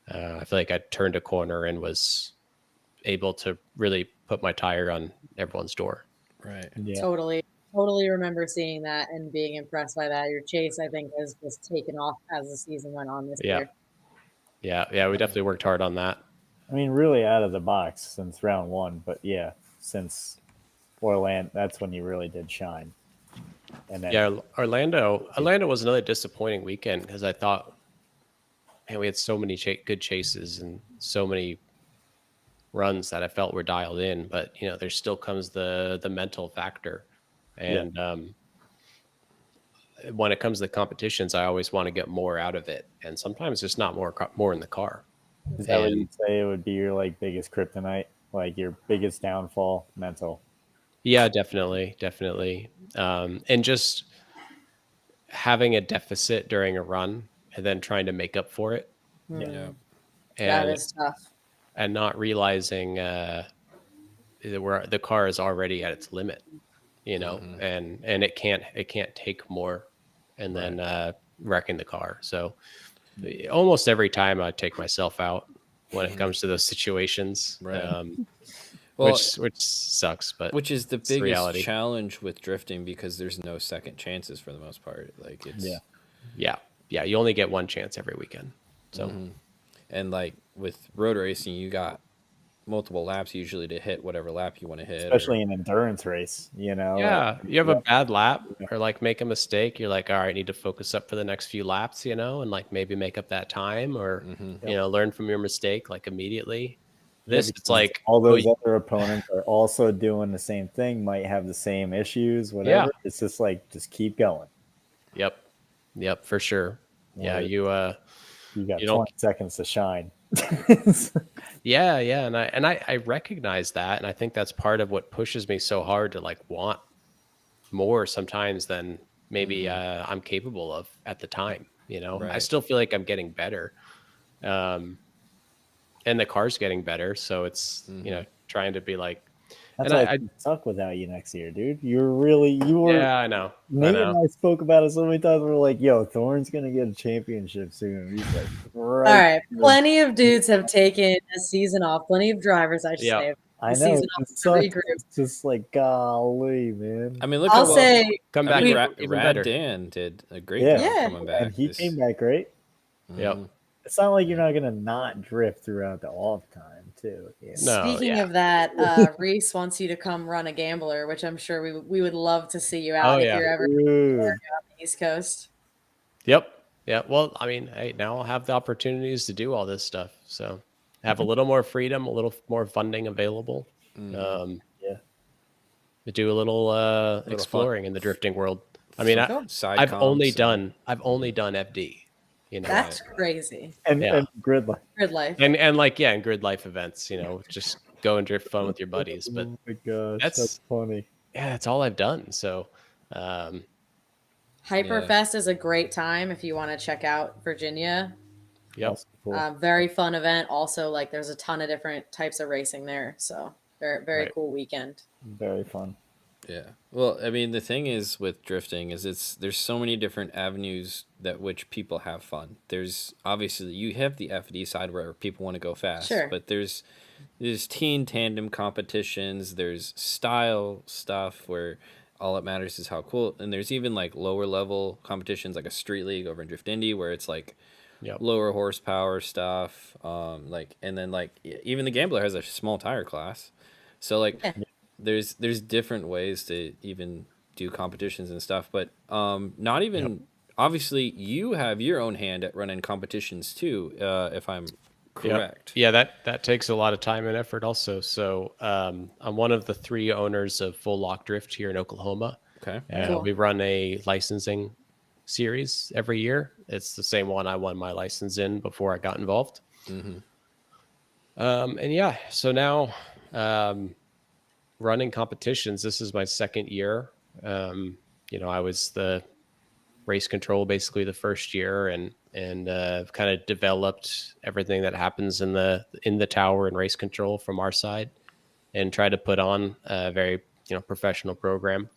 I feel like I turned a corner and was able to really put my tire on everyone's door. Right. yeah. Totally remember seeing that and being impressed by that. Your chase, I think, has just taken off as the season went on this year. Yeah. We definitely worked hard on that. I mean, really out of the box since round one, but yeah, since Orlando, that's when you really did shine. And then Orlando was another disappointing weekend because I thought, man, we had so many good chases and so many runs that I felt were dialed in, but there still comes the mental factor. And when it comes to the competitions, I always want to get more out of it, and sometimes there's not more in the car. is that what you'd say it would be your like biggest kryptonite, like your biggest downfall, mental? Yeah, definitely. And just having a deficit during a run and then trying to make up for it. Yeah. That And is tough. and not realizing where the car is already at its limit, and it can't take more, and then wrecking the car. So almost every time I take myself out when it comes to those situations, Right. Well, which sucks, but which is the it's biggest reality. challenge with drifting because there's no second chances for the most part. Like it's Yeah. You only get one chance every weekend. So and like with road racing, you got multiple laps usually to hit whatever lap you want to hit. Especially an endurance race, yeah, you have a bad lap or like make a mistake, you're like, all right, I need to focus up for the next few laps, and like maybe make up that time or learn from your mistake like immediately. It's like all those other opponents are also doing the same thing, might have the same issues, whatever. Yeah. It's just like, just keep going. Yep, for sure. Yeah, you got you 20 seconds to shine. Yeah, and I recognize that, and I think that's part of what pushes me so hard to like want more sometimes than maybe I'm capable of at the time. I still feel like I'm getting better, and the car's getting better, so it's trying to be like. That's and why I suck without you next year, dude. You were. Yeah, I know. Nate and I spoke about it so many times. We're like, "Yo, Thorne's gonna get a championship soon." He's like, All right, plenty of dudes have taken a season off. Plenty of drivers, I should say. I know. It's just like, golly, man. I mean, look. I'll say, come back even Rad Dan did a great job coming back. And he came back great. Yep. It's not like you're not gonna not drift throughout the off time too. Speaking of that, Reese wants you to come run a Gambler, which I'm sure we would love to see you out if you're ever on the East Coast. Yep. Yeah. Well, I mean, hey, now I'll have the opportunities to do all this stuff. So have a little more freedom, a little more funding available. To do a little exploring in the drifting world. I mean, I've only done FD. That's crazy. And grid life. And like in grid life events, just go and drift fun with your buddies. But oh my gosh, that's funny. Yeah, that's all I've done. So Hyperfest is a great time if you want to check out Virginia. Yep. Cool. Very fun event. Also, like there's a ton of different types of racing there. So very cool weekend. Very fun. Yeah. Well, I mean, the thing is with drifting is there's so many different avenues that which people have fun. There's obviously you have the FD side where people want to go fast, Sure. but there's teen tandem competitions, there's style stuff where all that matters is how cool, and there's even like lower level competitions like a street league over in Drift Indy where it's like Yep. lower horsepower stuff, like, and then like even the Gambler has a small tire class, so like Yeah. there's different ways to even do competitions and stuff, but not even Yep. obviously you have your own hand at running competitions too, if I'm correct. Yeah, that takes a lot of time and effort also. So I'm one of the 3 owners of Full Lock Drift here in Oklahoma. Okay. Cool. We run a licensing series every year. It's the same one I won my license in before I got involved. Mm-hmm. And yeah, so now running competitions, this is my second year. I was the race control basically the first year, and kind of developed everything that happens in the tower and race control from our side, and try to put on a very professional program.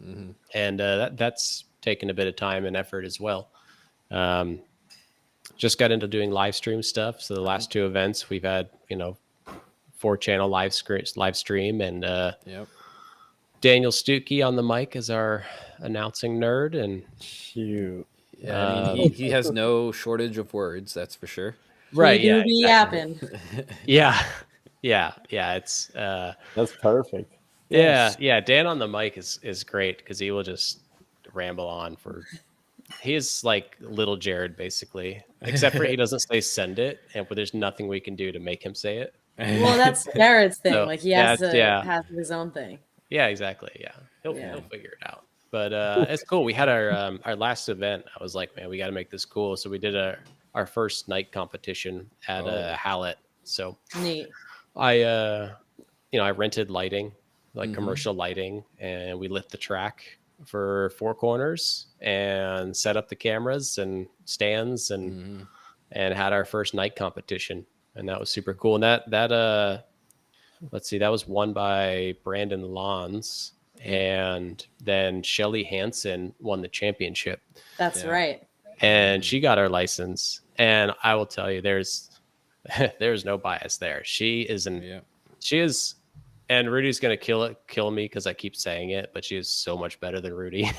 Mm-hmm. And that's taken a bit of time and effort as well. Just got into doing live stream stuff. So the last 2 events we've had 4-channel live stream, and Yep. Daniel Stuckey on the mic as our announcing nerd, and Shoot. Yeah, I mean, he has no shortage of words, that's for sure. right, He yeah, do be exactly. yapping. yeah. It's That's perfect. yeah. Dan on the mic is great because he will just ramble on for. He is like little Jared basically, except for he doesn't say send it, but there's nothing we can do to make him say it. Well, that's Jared's thing. So, Like he has to yeah. have his own thing. Yeah, exactly. Yeah, he'll figure it out. But it's cool. We had our last event. I was like, man, we got to make this cool. So we did our first night competition at Hallett. So Neat. I rented lighting, like Mhm. commercial lighting, and we lit the track for 4 corners and set up the cameras and stands, and had our first night competition, and that was super cool. And that let's see, that was won by Brandon Lons, and then Shelly Hansen won the championship, That's Yeah. right. and she got her license. And I will tell you, there's no bias there. She is and Rudy's gonna kill me because I keep saying it, but she is so much better than Rudy.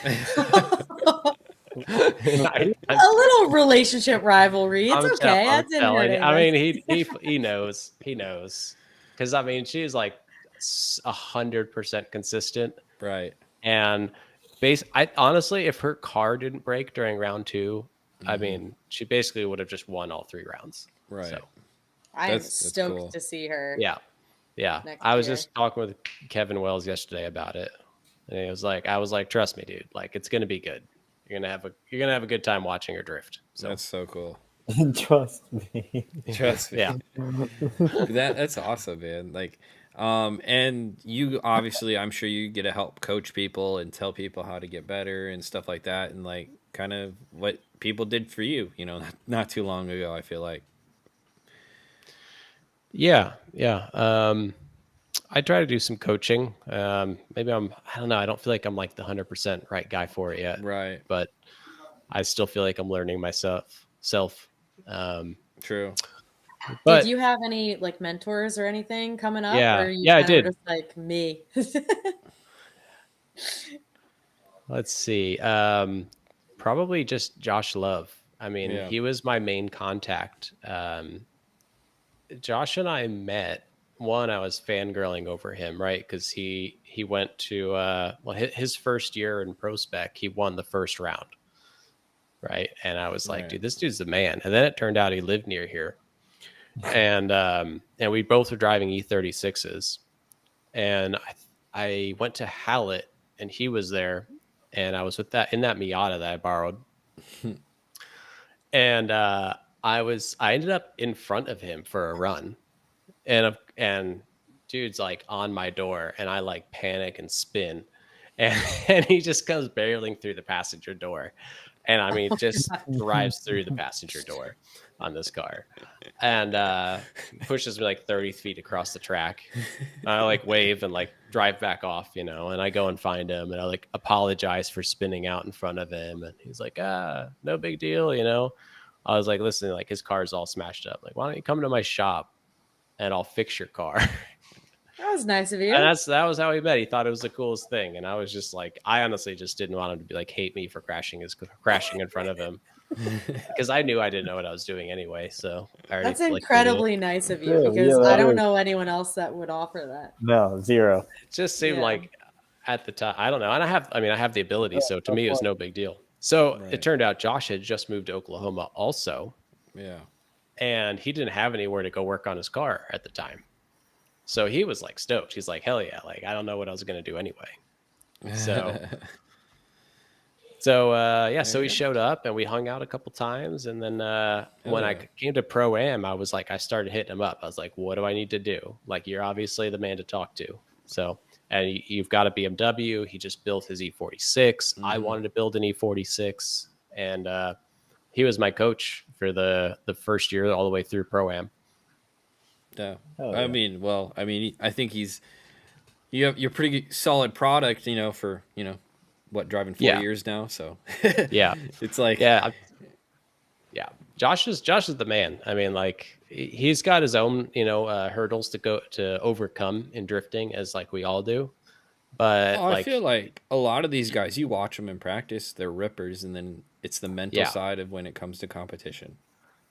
A little relationship rivalry. It's okay. I'm That didn't telling hurt you. I anyone. mean, he knows. He knows. Because I mean, she's like 100% consistent. Right. And I honestly, if her car didn't break during round 2, I mean, she basically would have just won all 3 rounds. Right. So, I'm That's stoked cool. to see her. yeah. Next I was year. just talking with Kevin Wells yesterday about it, and he was like, I was like, trust me, dude, like it's gonna be good. You're gonna have a good time watching her drift. So That's so cool. Trust me. Trust me. yeah. That's awesome, man. Like, and you obviously, I'm sure you get to help coach people and tell people how to get better and stuff like that, and like kind of what people did for you, not too long ago. I feel like. Yeah. I try to do some coaching. Maybe I don't know. I don't feel like I'm like the 100% right guy for it yet. Right. But I still feel like I'm learning myself. True. But Did you have any like mentors or anything coming up? Yeah. Or you Yeah, I kinda were did. Just like me. let's see. Probably just Josh Love. I mean, Yeah. he was my main contact. Josh and I met. One, I was fangirling over him, right? Because he went to his first year in Pro Spec, he won the first round, right? And I was like, Right. dude, this dude's the man. And then it turned out he lived near here, and we both were driving E36s, and I went to Hallett, and he was there, and I was in that Miata that I borrowed, and I ended up in front of him for a run, and dude's like on my door, and I like panic and spin, and he just comes barreling through the passenger door, and I mean just drives through the passenger door, on this car, and pushes me like 30 feet across the track. I like wave and like drive back off, and I go and find him, and I like apologize for spinning out in front of him, and he's like, no big deal. I was like, listen, like his car's all smashed up. Like, why don't you come to my shop and I'll fix your car? That was nice of you. And that was how we met. He thought it was the coolest thing, and I was just like, I honestly just didn't want him to be like hate me for crashing in front of him, because I knew I didn't know what I was doing anyway. So that's incredibly nice of you, Yeah, because yeah, I don't is. know anyone else that would offer that. No, zero. It just seemed Yeah. like at the time, I don't know, and I have the ability, so to me it was no big deal. So it turned out Josh had just moved to Oklahoma also, and he didn't have anywhere to go work on his car at the time. So he was like stoked. He's like, hell yeah. Like, I don't know what I was going to do anyway. So, so he showed up and we hung out a couple times. And then when I came to Pro-Am, I was like, I started hitting him up. I was like, what do I need to do? Like, you're obviously the man to talk to. So, and you've got a BMW. He just built his E46. I wanted to build an E46. And he was my coach for the first year all the way through Pro-Am. Yeah. Oh, I mean, I think you're pretty good, solid product, for, driving 4 years now. So Yeah. it's like, yeah. Josh is the man. I mean, like he's got his own, hurdles to overcome in drifting, as like we all do. But I feel like a lot of these guys, you watch them in practice, they're rippers. And then it's the mental side of when it comes to competition.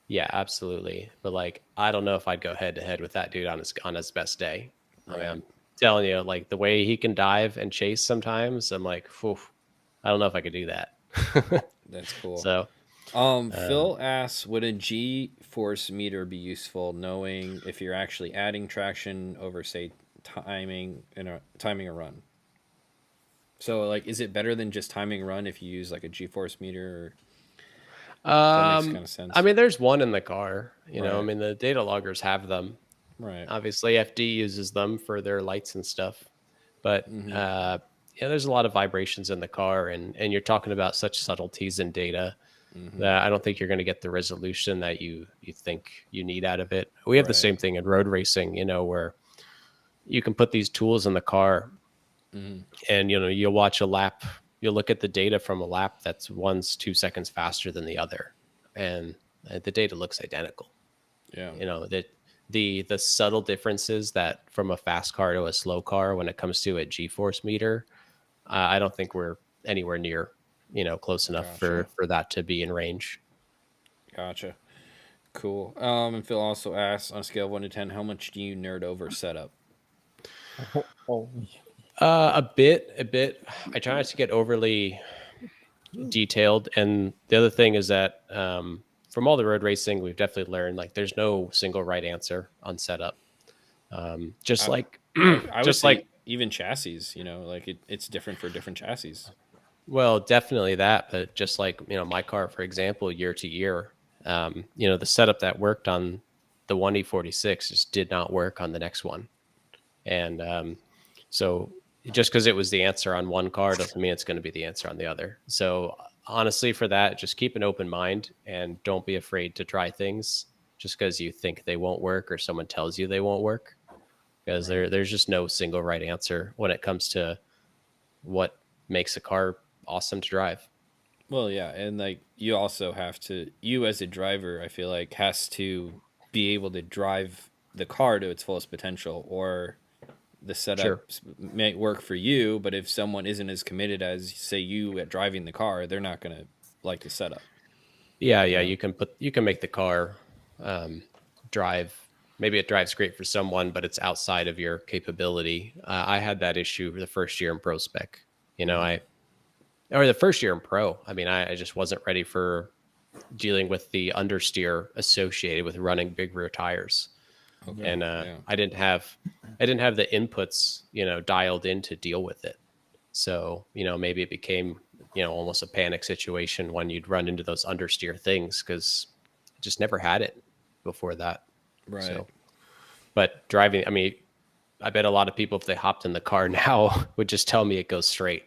Yeah, absolutely. But like, I don't know if I'd go head to head with that dude on his best day. I mean, I'm telling you, like the way he can dive and chase sometimes, I'm like, I don't know if I could do that. That's cool. So, Phil asks, would a G-force meter be useful, knowing if you're actually adding traction over, say, timing a run? So, like, is it better than just timing a run if you use like a G-force meter? That makes kind of sense. I mean, there's one in the car. I mean, the data loggers have them. Right. Obviously, FD uses them for their lights and stuff. But there's a lot of vibrations in the car, and you're talking about such subtleties in data that I don't think you're going to get the resolution that you think you need out of it. We have the same thing in road racing, where you can put these tools in the car, and you'll watch a lap. You'll look at the data from a lap that's 2 seconds faster than the other, and the data looks identical. Yeah. That the subtle differences that from a fast car to a slow car when it comes to a G-force meter, I don't think we're anywhere near, close enough for that to be in range. Gotcha. Cool. And Phil also asks, on a scale of 1 to 10, how much do you nerd over setup? A bit. I try not to get overly detailed. And the other thing is that from all the road racing, we've definitely learned like there's no single right answer on setup. I would say even chassis, like it's different for different chassis. Well, definitely that. But just like, my car, for example, year to year, the setup that worked on the 1E46 just did not work on the next one. And so just because it was the answer on one car doesn't mean it's going to be the answer on the other. So honestly, for that, just keep an open mind and don't be afraid to try things just because you think they won't work or someone tells you they won't work. Because there's just no single right answer when it comes to what makes a car awesome to drive. Well, yeah, and like you also have to, you as a driver, I feel like has to be able to drive the car to its fullest potential, or the setup may work for you, but if someone isn't as committed as, say, you at driving the car, they're not going to like the setup. Yeah, you can make the car drive. Maybe it drives great for someone, but it's outside of your capability. I had that issue the first year in Pro Spec. Or the first year in Pro. I mean, I just wasn't ready for dealing with the understeer associated with running big rear tires. Okay. And I didn't have the inputs, dialed in to deal with it. So, maybe it became, almost a panic situation when you'd run into those understeer things because I just never had it before that. Right. So, but driving, I mean, I bet a lot of people, if they hopped in the car now, would just tell me it goes straight,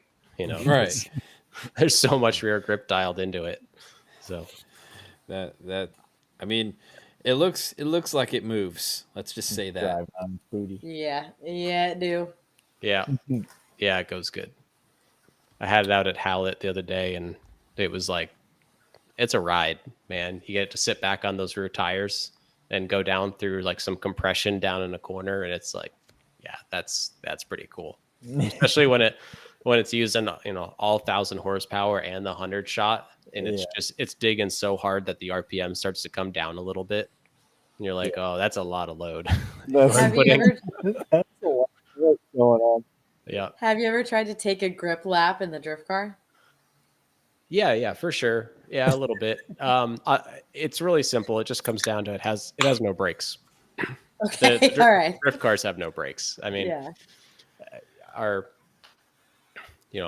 There's so much rear grip dialed into it. So that I mean, it looks like it moves. Let's just say that. Drive on booty. Yeah, it do. Yeah, yeah, it goes good. I had it out at Hallett the other day, and it was like, it's a ride, man. You get to sit back on those rear tires and go down through like some compression down in a corner, and it's like, yeah, that's pretty cool. Especially when it's using all 1,000 horsepower and the 100 shot, and it's digging so hard that the RPM starts to come down a little bit, and you're like, oh, that's a lot of load. That's, Have you ever that's a lot of work going on. Yeah. have you ever tried to take a grip lap in the drift car? Yeah, for sure. Yeah, a little bit. It's really simple. It just comes down to it has no brakes. Okay, The all right. drift cars have no brakes. I mean, Yeah.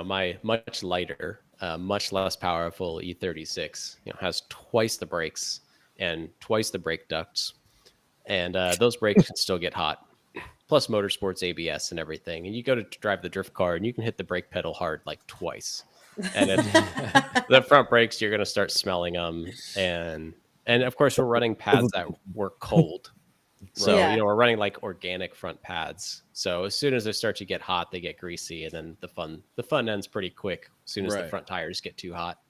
my much lighter, much less powerful E36, has twice the brakes and twice the brake ducts, and those brakes can still get hot. Plus motorsports ABS and everything. And you go to drive the drift car and you can hit the brake pedal hard like twice. And the front brakes, you're going to start smelling them. And of course, we're running pads that were cold. So, Yeah. we're running like organic front pads. So as soon as they start to get hot, they get greasy. And then the fun ends pretty quick as soon as the Right. front tires get too hot.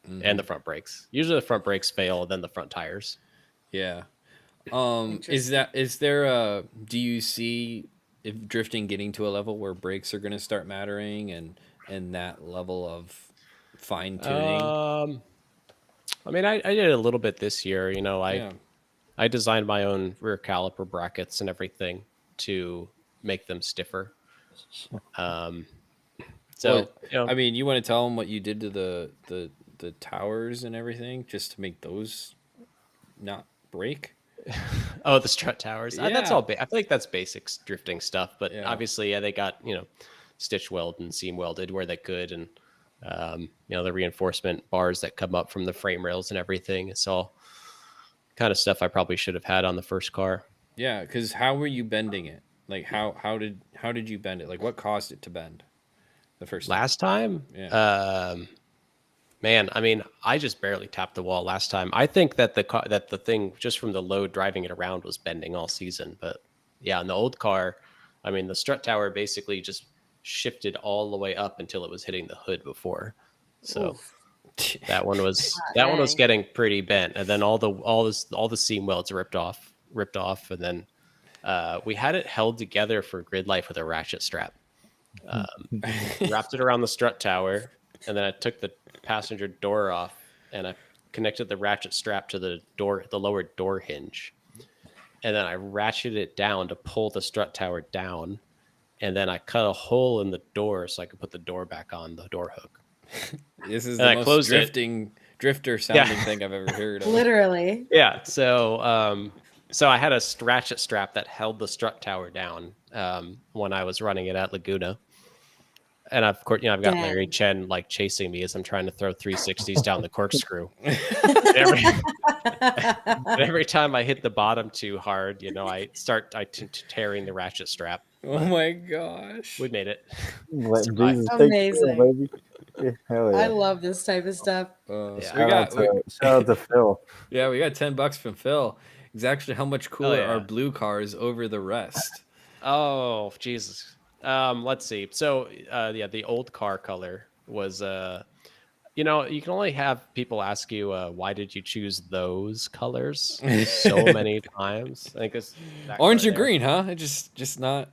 And the front brakes. Usually the front brakes fail, then the front tires. Yeah. Interesting. Do you see if drifting getting to a level where brakes are going to start mattering and that level of fine tuning? I mean, I did a little bit this year. Yeah. I designed my own rear caliper brackets and everything to make them stiffer. So, Well, I mean, you want to tell them what you did to the towers and everything just to make those not break? oh, the strut towers. That's Yeah. all. I feel like that's basic drifting stuff. But Yeah. obviously, they got stitch weld and seam welded where they could, and the reinforcement bars that come up from the frame rails and everything. It's all kind of stuff I probably should have had on the first car. Yeah, because how were you bending it? Like how did you bend it? Like what caused it to bend the first time? Last time, Yeah. man, I mean, I just barely tapped the wall last time. I think that the thing just from the load driving it around was bending all season. But yeah, in the old car, I mean, the strut tower basically just shifted all the way up until it was hitting the hood before. So Oof. that one was dang. getting pretty bent, and then all the seam welds ripped off, and then we had it held together for grid life with a ratchet strap. Wrapped it around the strut tower, and then I took the passenger door off and I connected the ratchet strap to the lower door hinge, and then I ratcheted it down to pull the strut tower down, and then I cut a hole in the door so I could put the door back on the door hook. This is And the I most closed it. drifter sounding thing I've ever heard of. Literally. Yeah, so I had a ratchet strap that held the strut tower down when I was running it at Laguna. And of course, I've got Dang. Larry Chen like chasing me as I'm trying to throw 360s down the corkscrew. Every time I hit the bottom too hard, I start tearing the ratchet strap. Oh my gosh. We made it. Let Survive. Jesus take care, Amazing. baby. Yeah, hell yeah. I love this type of stuff. So Yeah. Shout out to Phil. we got $10 from Phil. It's actually how much cooler yeah. are blue cars over the rest. Oh, Jesus. Let's see. So, the old car color was, you can only have people ask you, why did you choose those colors so many times? I think it's that Orange color and there. green, huh? It just not.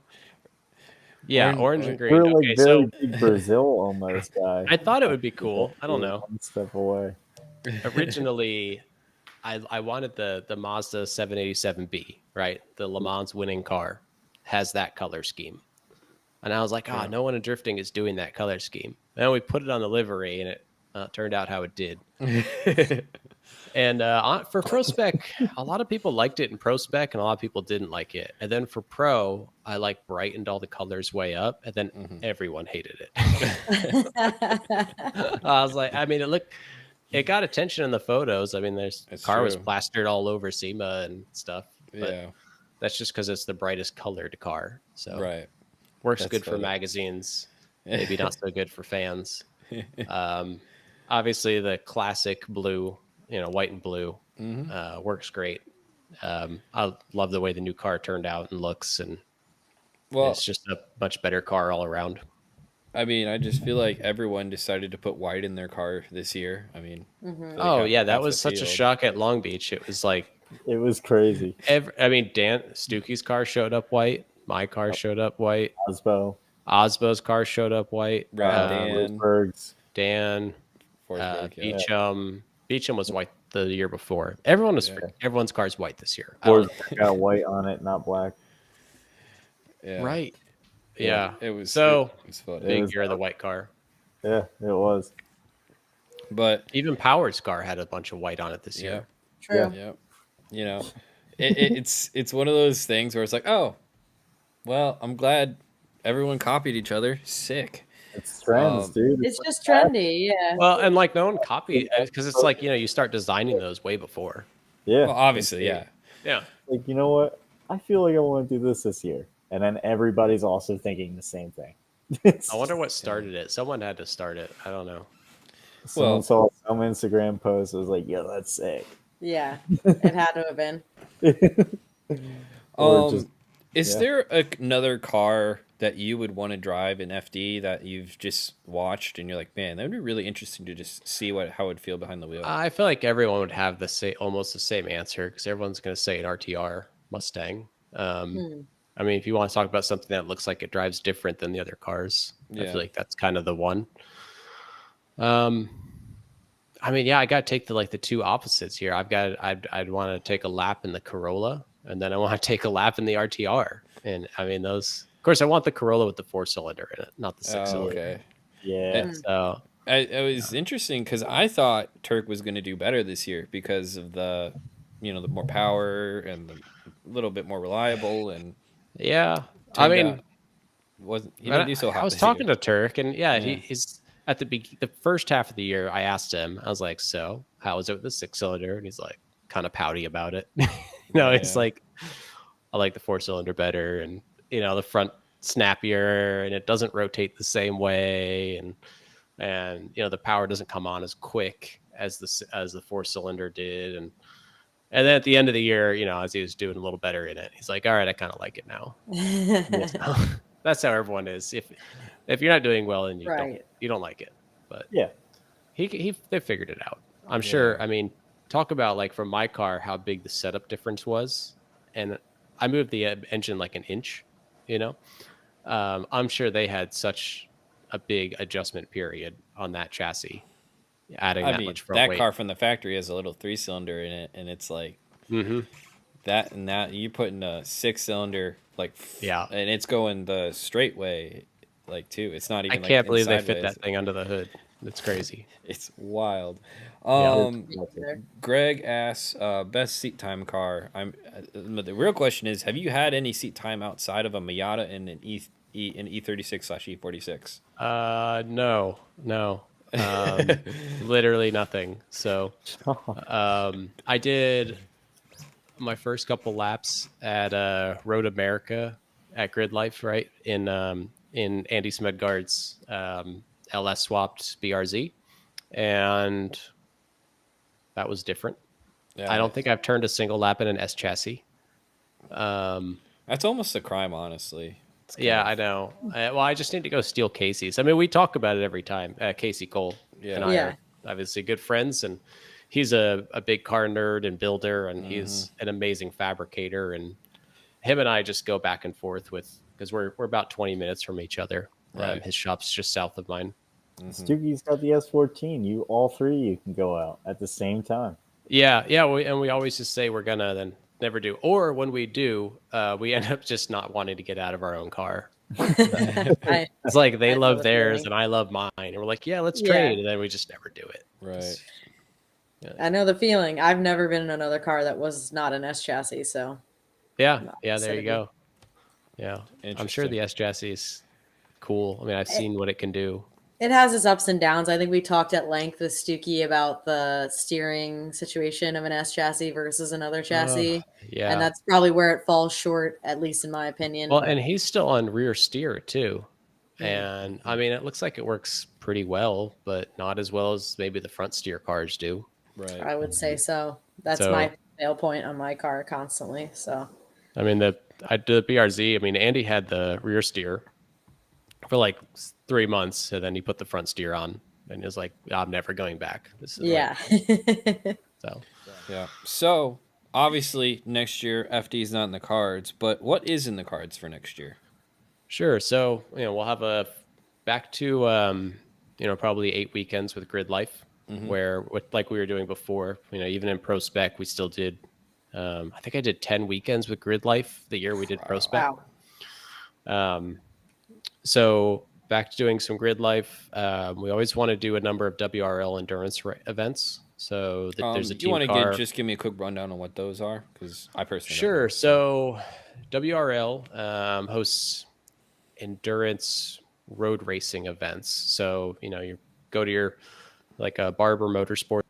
Yeah, orange and green. We're like Okay, very so big Brazil almost guy. I thought it would be cool. I don't know. One step away. Originally, I wanted the Mazda 787B, right? The Le Mans winning car has that color scheme. And I was like, no one in drifting is doing that color scheme. And then we put it on the livery, and it turned out how it did. And for Pro Spec, a lot of people liked it in Pro Spec, and a lot of people didn't like it. And then for Pro, I brightened all the colors way up, and then everyone hated it. I was like, I mean, it got attention in the photos. I mean, the car was true. plastered all over SEMA and stuff. But Yeah. that's just because it's the brightest colored car. So Right. works That's good for funny. magazines, maybe not so good for fans. Obviously, the classic blue, white and blue Works great. I love the way the new car turned out and looks, and Well, it's just a much better car all around. I mean, I just feel like everyone decided to put white in their car this year. I mean, I feel like Oh yeah, that half the was such a field. shock at Long Beach. It was like, It was crazy. I mean, Dan Stukey's car showed up white. My car showed up white. Osbo, Osbo's car showed up white. Rad Dan, Bergs. Dan, Forsberg, yeah. Beecham was white the year before. Everyone's car's white this year. I don't Forsberg got white on it, not black. Yeah. know. Right. Yeah. It was so it was fun. big year of the white car. Yeah, it was. But Even Power's car had a bunch of white on it this yeah, year. True. yeah, you know, it's one of those things where it's like, oh, well, I'm glad everyone copied each other. Sick. It's trends, dude. It's just trendy, yeah. Well, and like no one copied because it's like, you start designing those way before. Yeah. Well, obviously, yeah. Yeah. Like, you know what? I feel like I want to do this year. And then everybody's also thinking the same thing. I wonder what started it. Someone had to start it. I don't know. Someone saw some Instagram post. It was like, yo, that's sick. Yeah, it had to have been. Is there another car that you would want to drive in FD that you've just watched and you're like, man, that would be really interesting to just see how it would feel behind the wheel? I feel like everyone would have almost the same answer because everyone's going to say an RTR Mustang. I mean, if you want to talk about something that looks like it drives different than the other cars, I feel like that's kind of the one. I mean, yeah, I got to take the two opposites here. I'd want to take a lap in the Corolla, and then I want to take a lap in the RTR. And I mean, those. Of course, I want the Corolla with the 4-cylinder in it, not the 6-cylinder. Okay. Yeah. So it was interesting because I thought Turk was going to do better this year because of the more power and the little bit more reliable and yeah. I mean, he didn't do so hot. I was talking to Turk, and he's at the first half of the year. I asked him, I was like, "So, how is it with the 6-cylinder?" And he's like, kind of pouty about it. It's like, I like the 4-cylinder better, and the front snappier, and it doesn't rotate the same way, and the power doesn't come on as quick as the 4-cylinder did, and then at the end of the year, as he was doing a little better in it, he's like, all right, I kind of like it now. So, that's how everyone is. If you're not doing well, and you don't like it, but yeah, they figured it out. I'm sure. I mean, talk about like from my car, how big the setup difference was, and I moved the engine like an inch. I'm sure they had such a big adjustment period on that chassis. Adding much front weight. Car from the factory has a little 3-cylinder in it, and it's like that and that. You put in a 6-cylinder, and it's going the straight way, too. It's not even. I can't believe they fit that thing under the hood. It's crazy. It's wild. Greg asks, best seat time car. The real question is, have you had any seat time outside of a Miata and an E36/E46? No. Literally nothing. So I did my first couple laps at Road America at Grid Life, right in Andy Smedgard's LS swapped BRZ, and that was different. I don't think I've turned a single lap in an S chassis. That's almost a crime, honestly. I know. Well, I just need to go steal Casey's. I mean, we talk about it every time. Casey Cole and I are obviously good friends, and he's a big car nerd and builder, and he's an amazing fabricator. And him and I just go back and forth because we're about 20 minutes from each other. Right. His shop's just south of mine. Stugie's got the S14. All three you can go out at the same time. Yeah. We always just say we're gonna then never do, or when we do, we end up just not wanting to get out of our own car. It's like they love theirs and I love mine, and we're like, let's trade, and then we just never do it. Right. I know the feeling. I've never been in another car that was not an S chassis, so there you go. Yeah, I'm sure the S chassis is cool. I mean, I've seen what it can do. It has its ups and downs. I think we talked at length with Stuckey about the steering situation of an S chassis versus another chassis. And that's probably where it falls short, at least in my opinion. Well, and he's still on rear steer too. And I mean, it looks like it works pretty well, but not as well as maybe the front steer cars do. Right. I would say so. That's So, my fail point on my car constantly. So I mean, the BRZ. I mean, Andy had the rear steer for like 3 months, and then he put the front steer on, and he was like, "I'm never going back. This is the way." yeah. So, Yeah. So obviously next year FD is not in the cards, but what is in the cards for next year? sure. So, we'll have a back to probably 8 weekends with Grid Life, where like we were doing before. Even in Pro Spec, we still did. I think I did 10 weekends with Grid Life the year we did Pro Spec. Wow. So back to doing some Grid Life. We always want to do a number of WRL endurance events. So there's a You team want car. to give me a quick rundown on what those are? Because I personally Sure. don't know. So WRL hosts endurance road racing events. So you go to your like a Barber Motorsport.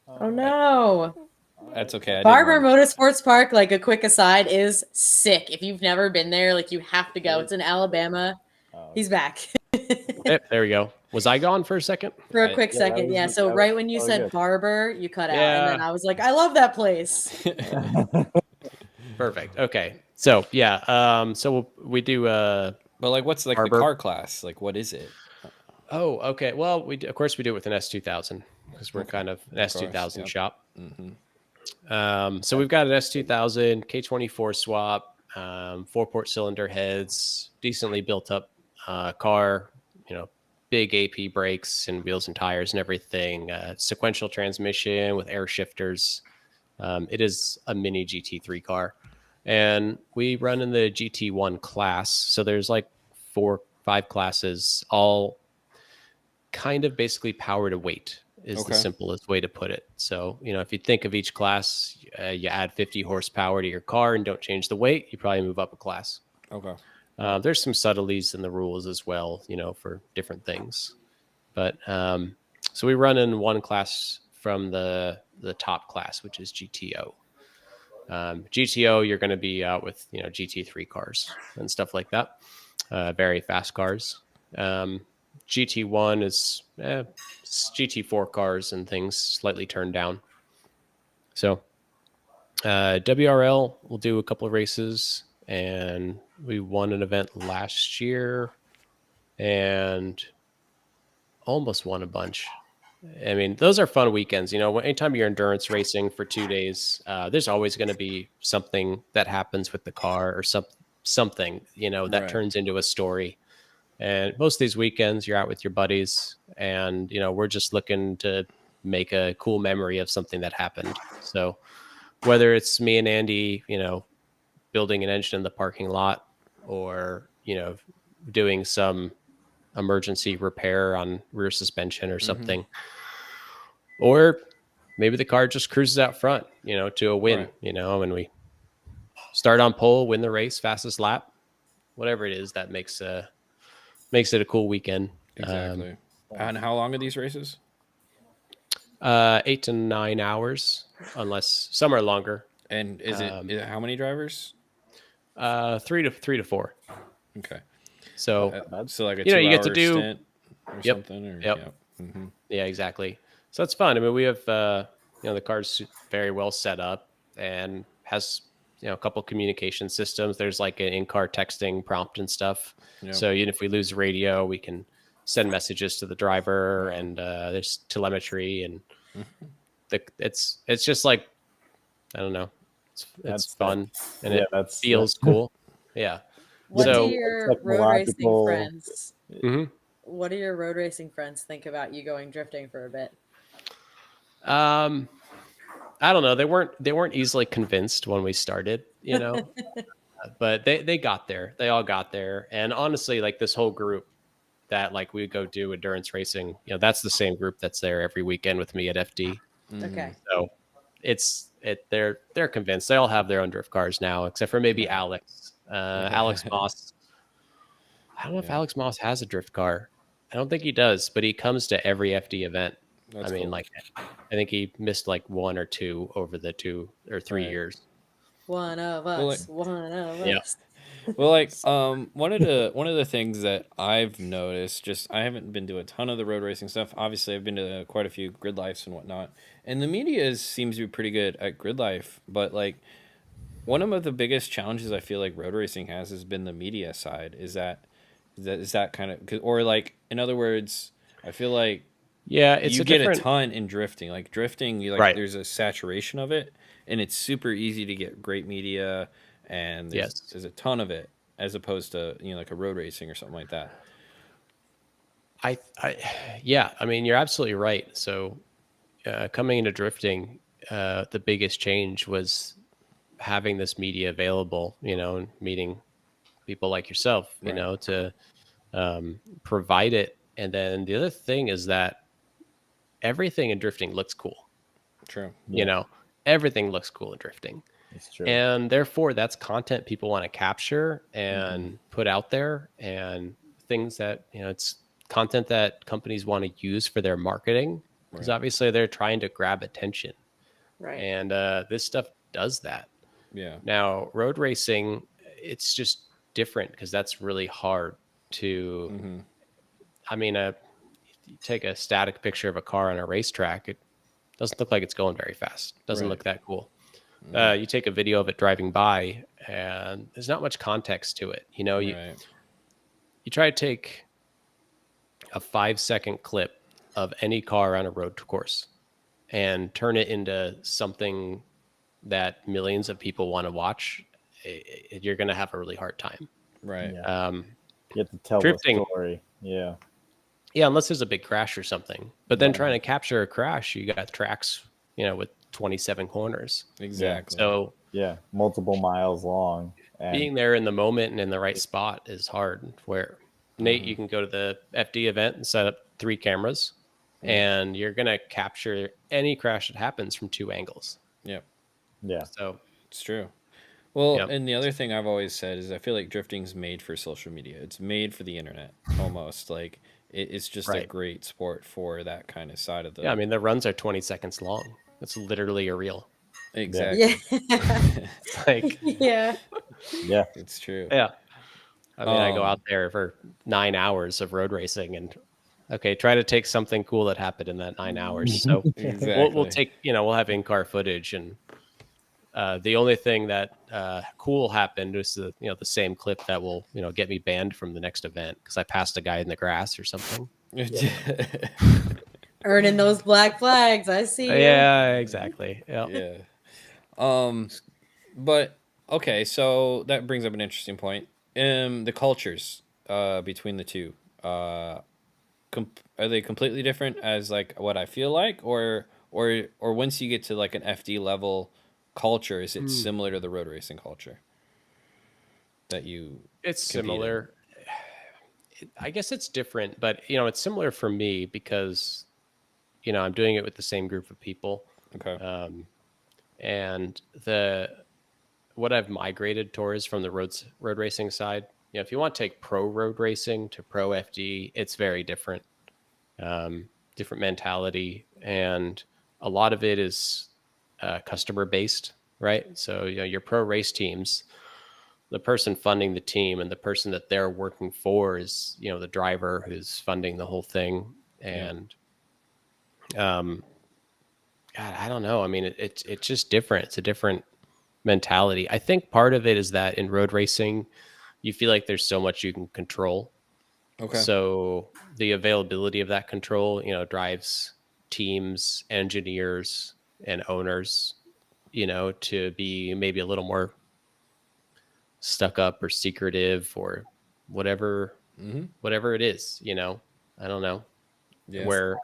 Oh no. That's okay. Barber Motorsports Park, like a quick aside, is sick. If you've never been there, like you have to go. It's in Alabama. He's back. Yep, there we go. Was I gone for a second? For a quick second, yeah. So right when you said good. Barber, you cut out, Yeah. and then I was like, I love that place. Perfect. Okay. So yeah. So we do. But like, what's like Barber. the car class? Like, what is it? Oh, okay. Well, of course we do it with an S2000 because we're kind of an S2000 yep. shop. So we've got an S2000 K24 swap, 4-port cylinder heads, decently built up car. Big AP brakes and wheels and tires and everything. Sequential transmission with air shifters. It is a mini GT3 car, and we run in the GT1 class. So there's like 4-5 classes, all kind of basically power to weight is the simplest way to put it. So, if you think of each class, you add 50 horsepower to your car and don't change the weight, you probably move up a class. Okay. There's some subtleties in the rules as well, for different things. But so we run in one class from the top class, which is GTO. GTO, you're going to be out with, GT3 cars and stuff like that. Very fast cars. GT1 is GT4 cars and things slightly turned down. So WRL will do a couple of races, and we won an event last year and almost won a bunch. I mean, those are fun weekends. Anytime you're endurance racing for 2 days, there's always going to be something that happens with the car or something, that turns into a story. And most of these weekends, you're out with your buddies, and we're just looking to make a cool memory of something that happened. So whether it's me and Andy, building an engine in the parking lot, or doing some emergency repair on rear suspension or something, or maybe the car just cruises out front, to a win, and we start on pole, win the race, fastest lap, whatever it is that makes it a cool weekend. Exactly. And how long are these races? 8 to 9 hours, unless some are longer. And is it how many drivers? 3 to 4. Okay. So like a 2 you hour get to do stint or something. Or, Yep. Yeah, exactly. So that's fun. I mean, we have the car's very well set up and has a couple communication systems. There's like an in-car texting prompt and stuff. Yep. So even if we lose radio, we can send messages to the driver, and there's telemetry, and it's just like, I don't know, it's fun, and it feels cool. Yeah. What do your road racing friends? What do your road racing friends think about you going drifting for a bit? I don't know. They weren't easily convinced when we started, but they got there. They all got there. And honestly, like this whole group that like we go do endurance racing, that's the same group that's there every weekend with me at FD. Okay. So they're convinced. They all have their own drift cars now, except for maybe Alex. Alex Moss. I don't know if Alex Moss has a drift car. I don't think he does, but he comes to every FD event. That's cool. Like, I think he missed like 1 or 2 over the 2 or 3 years. One of us. One of us. Well, like one of the things that I've noticed, just I haven't been to a ton of the road racing stuff. Obviously, I've been to quite a few grid lives and whatnot, and the seems to be pretty good at grid life. But like one of the biggest challenges I feel like road racing has been the media side. Is that kind of, or like in other words, I feel like Yeah, it's you a get a different ton in drifting. Like drifting, you like right. there's a saturation of it, and it's super easy to get great media, and Yes. there's a ton of it as opposed to like a road racing or something like that. I yeah, I mean you're absolutely right. So coming into drifting, the biggest change was having this media available, and meeting people like yourself, Right. to provide it. And then the other thing is that everything in drifting looks cool. True. Everything looks cool in drifting. It's true. And therefore, that's content people want to capture and put out there, and things that, it's content that companies want to use for their marketing, because obviously they're trying to grab attention. Right. And this stuff does that. Yeah. Now, road racing, it's just different because that's really hard to. I mean, you take a static picture of a car on a racetrack, it doesn't look like it's going very fast. Doesn't look that cool. You take a video of it driving by, and there's not much context to it. You try to take a 5-second clip of any car on a road course and turn it into something that millions of people want to watch. You're going to have a really hard time. Right. Yeah. You have to tell drifting, the story. Yeah. Yeah, unless there's a big crash or something. But then trying to capture a crash, you got tracks, with 27 corners. Exactly. So yeah, multiple miles long. And being there in the moment and in the right spot is hard. Where Nate, you can go to the FD event and set up 3 cameras, and you're gonna capture any crash that happens from 2 angles. Yep. Yeah. So it's true. Well, and the other thing I've always said is I feel like drifting's made for social media. It's made for the internet almost. Like it's just a great sport for that kind of side of the. Yeah, I mean the runs are 20 seconds long. It's literally a reel. Exactly. Yeah. It's like Yeah. Yeah. It's true. Yeah. I mean, I go out there for 9 hours of road racing and try to take something cool that happened in that 9 hours. So Exactly. we'll take, we'll have in-car footage, and the only thing that cool happened was the same clip that will, get me banned from the next event because I passed a guy in the grass or something. Earning those black flags. I see you. Yeah, exactly. Yeah. But okay, so that brings up an interesting point. The cultures between the two, are they completely different as like what I feel like, or once you get to like an FD level culture, is it similar to the road racing culture that you? It's similar. I guess it's different, but it's similar for me because I'm doing it with the same group of people. Okay. And what I've migrated towards from the road racing side, if you want to take pro road racing to pro FD, it's very different. Different mentality, and a lot of it is customer based, right? So your pro race teams, the person funding the team and the person that they're working for is the driver who's funding the whole thing. And God, I don't know. I mean, it's just different. It's a different mentality. I think part of it is that in road racing, you feel like there's so much you can control. Okay. So the availability of that control, drives teams, engineers, and owners, to be maybe a little more stuck up or secretive or whatever it is. I don't know. Yes. Where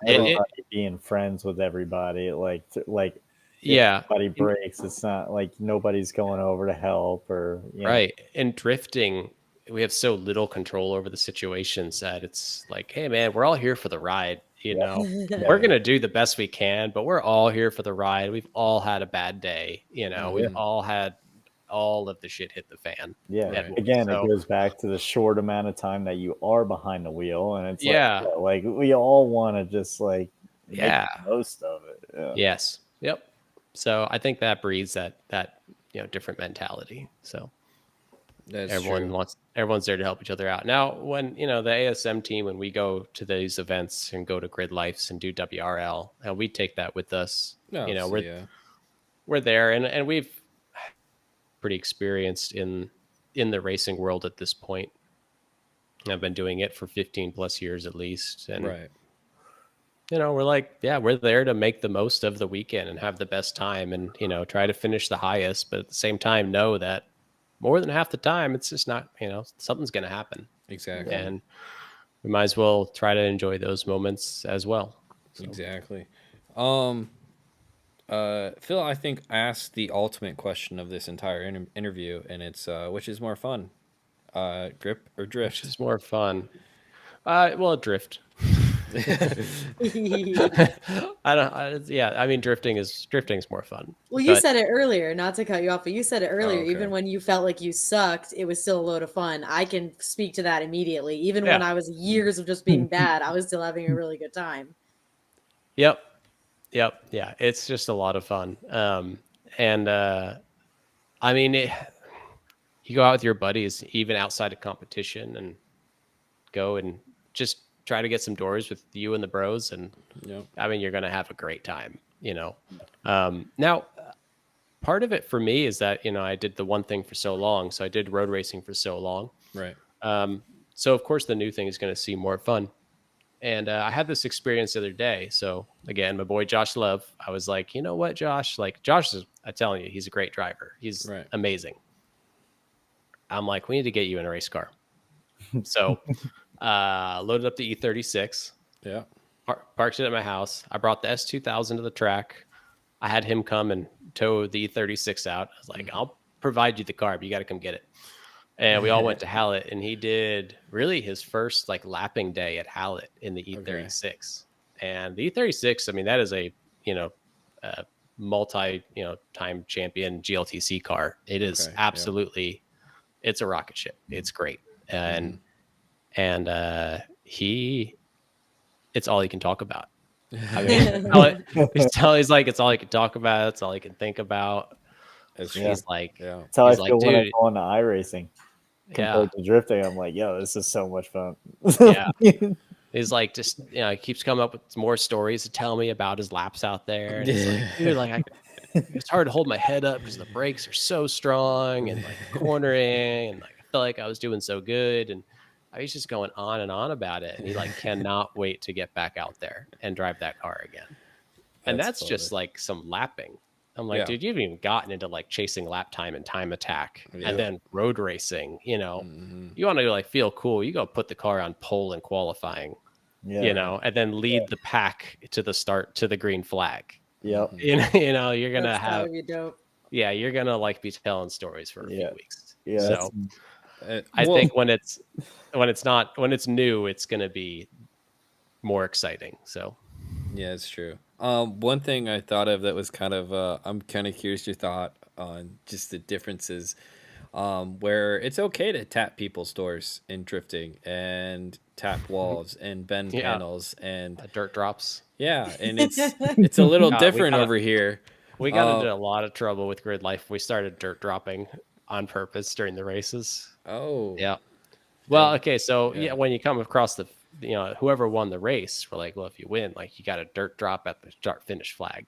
being friends with everybody, yeah, everybody breaks. It's not like nobody's going over to help or right. And drifting, we have so little control over the situations that it's like, hey man, we're all here for the ride. We're gonna do the best we can, but we're all here for the ride. We've all had a bad day. We've all had all of the shit hit the fan. Yeah. Right. Again, it goes back to the short amount of time that you are behind the wheel, and it's like we all want to just make the most of it. Yeah. Yes. Yep. So I think that breeds that different mentality. So That's everyone's there to help each other out. Now, when the ASM team, when we go to these events and go to Grid Life and do WRL, and we take that with us. We're there, and we've pretty experienced in the racing world at this point. I've been doing it for 15 plus years at least, and we're like, we're there to make the most of the weekend and have the best time, and try to finish the highest, but at the same time know that more than half the time it's just not, something's going to happen. Exactly. And we might as well try to enjoy those moments as well. So. Exactly. Phil, I think, asked the ultimate question of this entire interview, and it's which is more fun, grip or drift? Which is more fun? Well, drift. I mean, drifting's more fun. Well, you said it earlier, not to cut you off, but you said it earlier. Even when you felt like you sucked, it was still a load of fun. I can speak to that immediately. Even when I was years of just being bad, I was still having a really good time. Yep. Yeah, it's just a lot of fun. I mean, you go out with your buddies, even outside of competition, and go and just try to get some doors with you and the bros, and I mean, you're gonna have a great time. Now, part of it for me is that I did the one thing for so long, so I did road racing for so long, right? So of course the new thing is going to seem more fun. And I had this experience the other day. So again, my boy Josh Love, I was like, you know what, Josh? Like, Josh is, I'm telling you, he's a great driver. He's amazing. I'm like, we need to get you in a race car. So loaded up the E36. Yeah. Parked it at my house. I brought the S2000 to the track. I had him come and tow the E36 out. I was like, I'll provide you the car, but you got to come get it. And we all went to Hallett, and he did really his first lapping day at Hallett in the E36. And the E36, I mean, that is a multi time champion GLTC car. It is absolutely, it's a rocket ship. It's great, and it's all he can talk about. I mean, he's like, it's all he can talk about. It's all he can think about. He's like, that's how I feel when I go into iRacing compared to drifting. I'm like, yo, this is so much fun. He's like, just he keeps coming up with more stories to tell me about his laps out there. And he's like, dude, it's hard to hold my head up because the brakes are so strong and cornering, and I felt like I was doing so good, and he's just going on and on about it, and he cannot wait to get back out there and drive that car again. And that's just some lapping. I'm like, dude, you've even gotten into chasing lap time and time attack, and then road racing. You want to feel cool. You go put the car on pole in qualifying, and then lead the pack to the start to the green flag. Yep. You're gonna have. Be dope. Yeah, you're gonna be telling stories for a few weeks. Yeah. So I think when it's new, it's gonna be more exciting. So. Yeah, it's true. One thing I thought of that was kind of, I'm kind of curious your thought on just the differences, where it's okay to tap people's doors in drifting and tap walls and bend panels and dirt drops. Yeah, and it's a little different over here. We got into a lot of trouble with Grid Life. We started dirt dropping on purpose during the races. Oh, yeah. Well, okay, so when you come across the whoever won the race, we're like, well, if you win, you got a dirt drop at the start finish flag,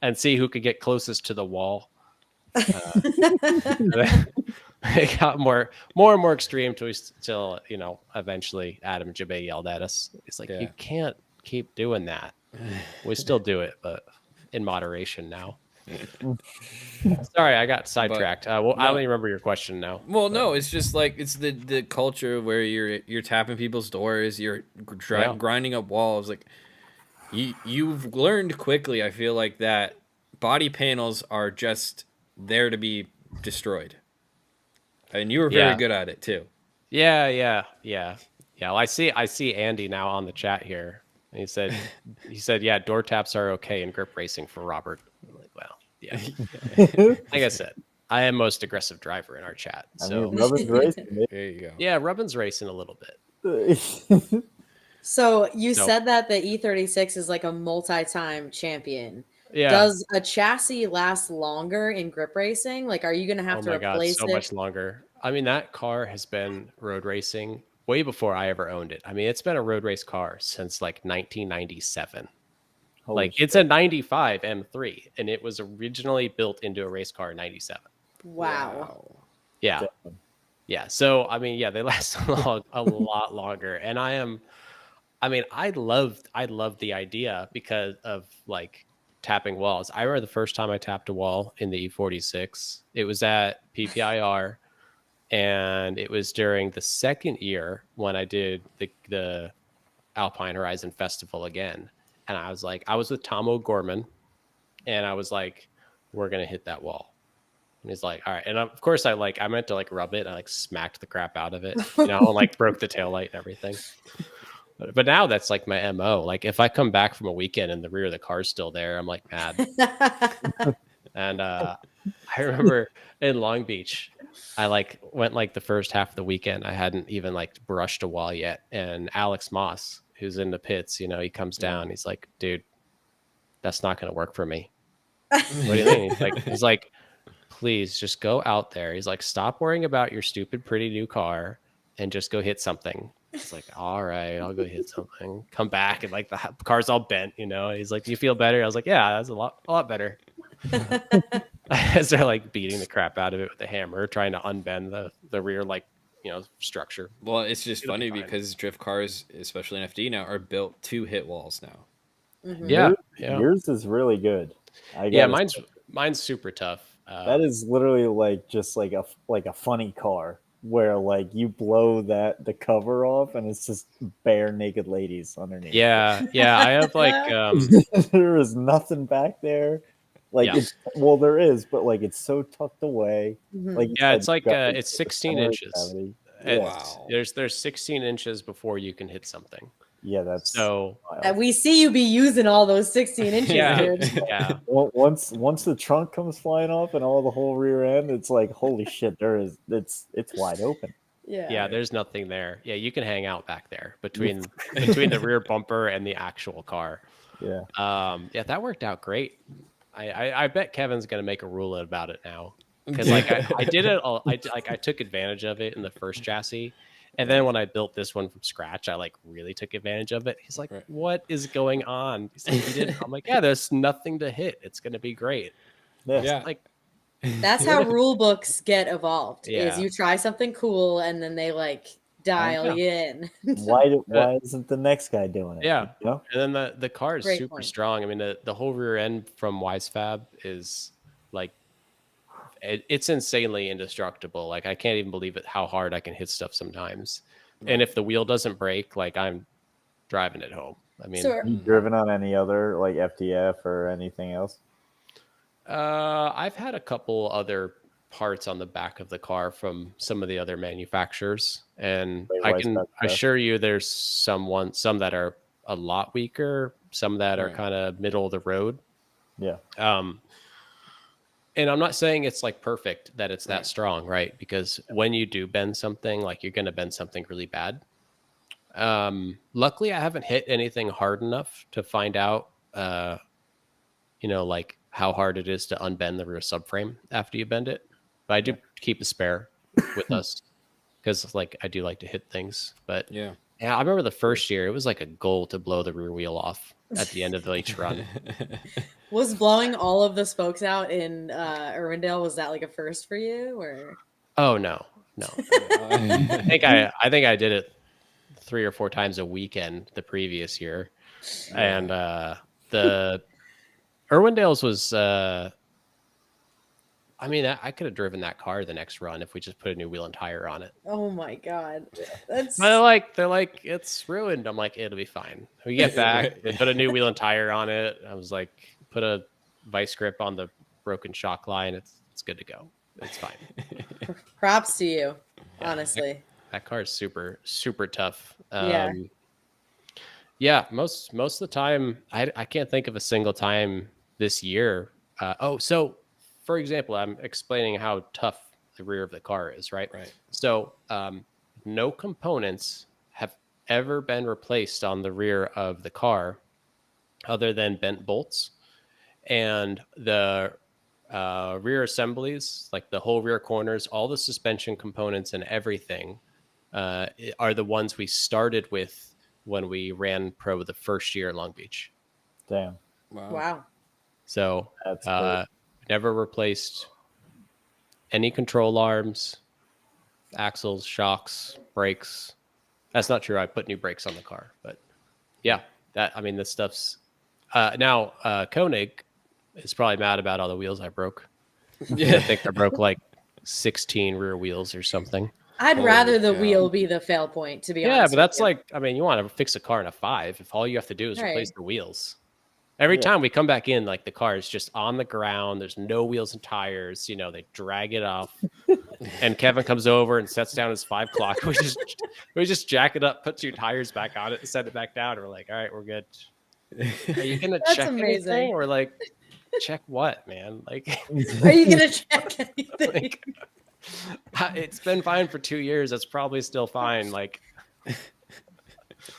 and see who could get closest to the wall. It got more and more extreme till eventually Adam Jabay yelled at us. He's like, you can't keep doing that. We still do it, but in moderation now. Sorry, I got sidetracked. I don't even remember your question now. Well, no, it's just it's the culture where you're tapping people's doors, you're grinding up walls. You've learned quickly, I feel like, that body panels are just there to be destroyed, and you were very good at it too. Yeah. Well, I see Andy now on the chat here. And he said, yeah, door taps are okay in grip racing for Robert. I'm like, well. Yeah. Like I said, I am most aggressive driver in our chat. So Rubbin's racing. There you go. Yeah, Rubbin's racing a little bit. So you said that the E36 is a multi-time champion. Yeah. Does a chassis last longer in grip racing? Are you going to have to replace it? So much longer. I mean, that car has been road racing way before I ever owned it. I mean, it's been a road race car since like 1997. Holy Like shit. it's a 95 M3 and it was originally built into a race car in 97. Wow. Yeah. Damn. Yeah. So, I mean, yeah, they last a lot longer. And I love the idea because of like tapping walls. I remember the first time I tapped a wall in the E46. It was at PPIR, and it was during the second year when I did the Alpine Horizon Festival again. And I was with Tom O'Gorman, and I was like, we're gonna hit that wall. And he's like, all right. And of course I meant to like rub it, and I like smacked the crap out of it, and like broke the taillight and everything. But now that's like my MO. Like if I come back from a weekend and the rear of the car's still there, I'm like mad. And I remember in Long Beach, I like went like the first half of the weekend. I hadn't even like brushed a wall yet. And Alex Moss, who's in the pits, he comes down. He's like, dude, that's not going to work for me. What do you mean? He's like, please just go out there. He's like, stop worrying about your stupid, pretty new car and just go hit something. It's like, all right, I'll go hit something. Come back and like the car's all bent, He's like, do you feel better? I was like, yeah, that's a lot better. As they're like beating the crap out of it with a hammer, trying to unbend the rear structure. Well, it's just funny because drift cars, especially in FD now, are built to hit walls now. Mm-hmm. Yeah, Yours is really good. Mine's super tough. That is literally like just like a funny car where like you blow the cover off and it's just bare naked ladies underneath. Yeah, I have like there is nothing back there. Like there is, but like it's so tucked away. Mm-hmm. Like it's like it's 16 inches. Wow. There's 16 inches before you can hit something. Yeah, that's so. We see you be using all those 16 inches, dude. Yeah. Once the trunk comes flying off and all the whole rear end, it's like holy shit. It's wide open. Yeah. There's nothing there. Yeah, you can hang out back there between the rear bumper and the actual car. Yeah. That worked out great. I bet Kevin's gonna make a rule about it now, because like I did it. I took advantage of it in the first chassis. And then when I built this one from scratch, I like really took advantage of it. He's like, what is going on? He's like, you didn't. I'm like, yeah, there's nothing to hit. It's going to be great. Yeah. Like, that's how rule books get evolved. Yeah. Is you try something cool and then they like dial you in. Why isn't the next guy doing it? Yeah. And then the car is Great super point. strong. I mean, the whole rear end from Wisefab is like, it's insanely indestructible. Like I can't even believe it how hard I can hit stuff sometimes. And if the wheel doesn't break, like I'm driving it home. I mean, have you driven on any other like FDF or anything else? I've had a couple other parts on the back of the car from some of the other manufacturers, and I can assure you there's some that are a lot weaker, some that are kind of middle of the road. Yeah. And I'm not saying it's like perfect that it's that strong, right? Because when you do bend something, like you're going to bend something really bad. Luckily, I haven't hit anything hard enough to find out, like how hard it is to unbend the rear subframe after you bend it. But I do keep a spare with us because like I do like to hit things. But yeah, I remember the first year, it was like a goal to blow the rear wheel off at the end of each run. Was blowing all of the spokes out in Irwindale, was that like a first for you, or? Oh no. I think I did it 3 or 4 times a weekend the previous year, and the Irwindale's was. I mean, I could have driven that car the next run if we just put a new wheel and tire on it. Oh my god, that's. They're like it's ruined. I'm like, it'll be fine. We get back, they put a new wheel and tire on it. I was like, put a vice grip on the broken shock line. It's good to go. It's fine. Props to you, honestly. That car is super, super tough. Yeah. Yeah, most of the time, I can't think of a single time this year. So for example, I'm explaining how tough the rear of the car is, right? Right. So no components have ever been replaced on the rear of the car other than bent bolts. And the rear assemblies, like the whole rear corners, all the suspension components and everything are the ones we started with when we ran pro the first year in Long Beach. Damn. Wow. So That's crazy. never replaced any control arms, axles, shocks, brakes. That's not true. I put new brakes on the car, but yeah, this stuff's now Koenig is probably mad about all the wheels I broke. Yeah. I think I broke like 16 rear wheels or something. I'd Holy rather the cow. wheel be the fail point, to be Yeah, honest. but that's with you. like, you want to fix a car in a 5 if all you have to do is Right. replace the wheels. Every time we come back in, like the car is just on the ground. There's no wheels and tires. They drag it off. And Kevin comes over and sets down his 5 clock. We just jack it up, put 2 tires back on it, and set it back down. And we're like, all right, we're good. Are you gonna That's check amazing. anything? Or like, check what, man? Like, Are you gonna check anything? like, it's been fine for 2 years. That's probably still fine. Like,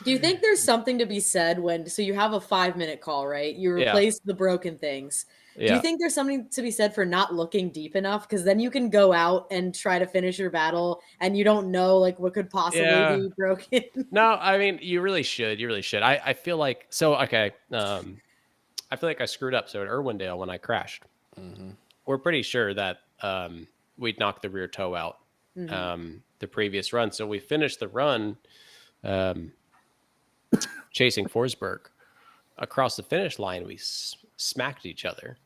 Do you think there's something to be said so you have a 5-minute call, right? You replace the broken things. Do you think there's something to be said for not looking deep enough? Because then you can go out and try to finish your battle and you don't know like what could possibly be broken. No, I mean, you really should. You really should. I feel like, okay. I feel like I screwed up. So at Irwindale, when I crashed, we're pretty sure that we'd knocked the rear toe out the previous run. So we finished the run chasing Forsberg. Across the finish line, we smacked each other.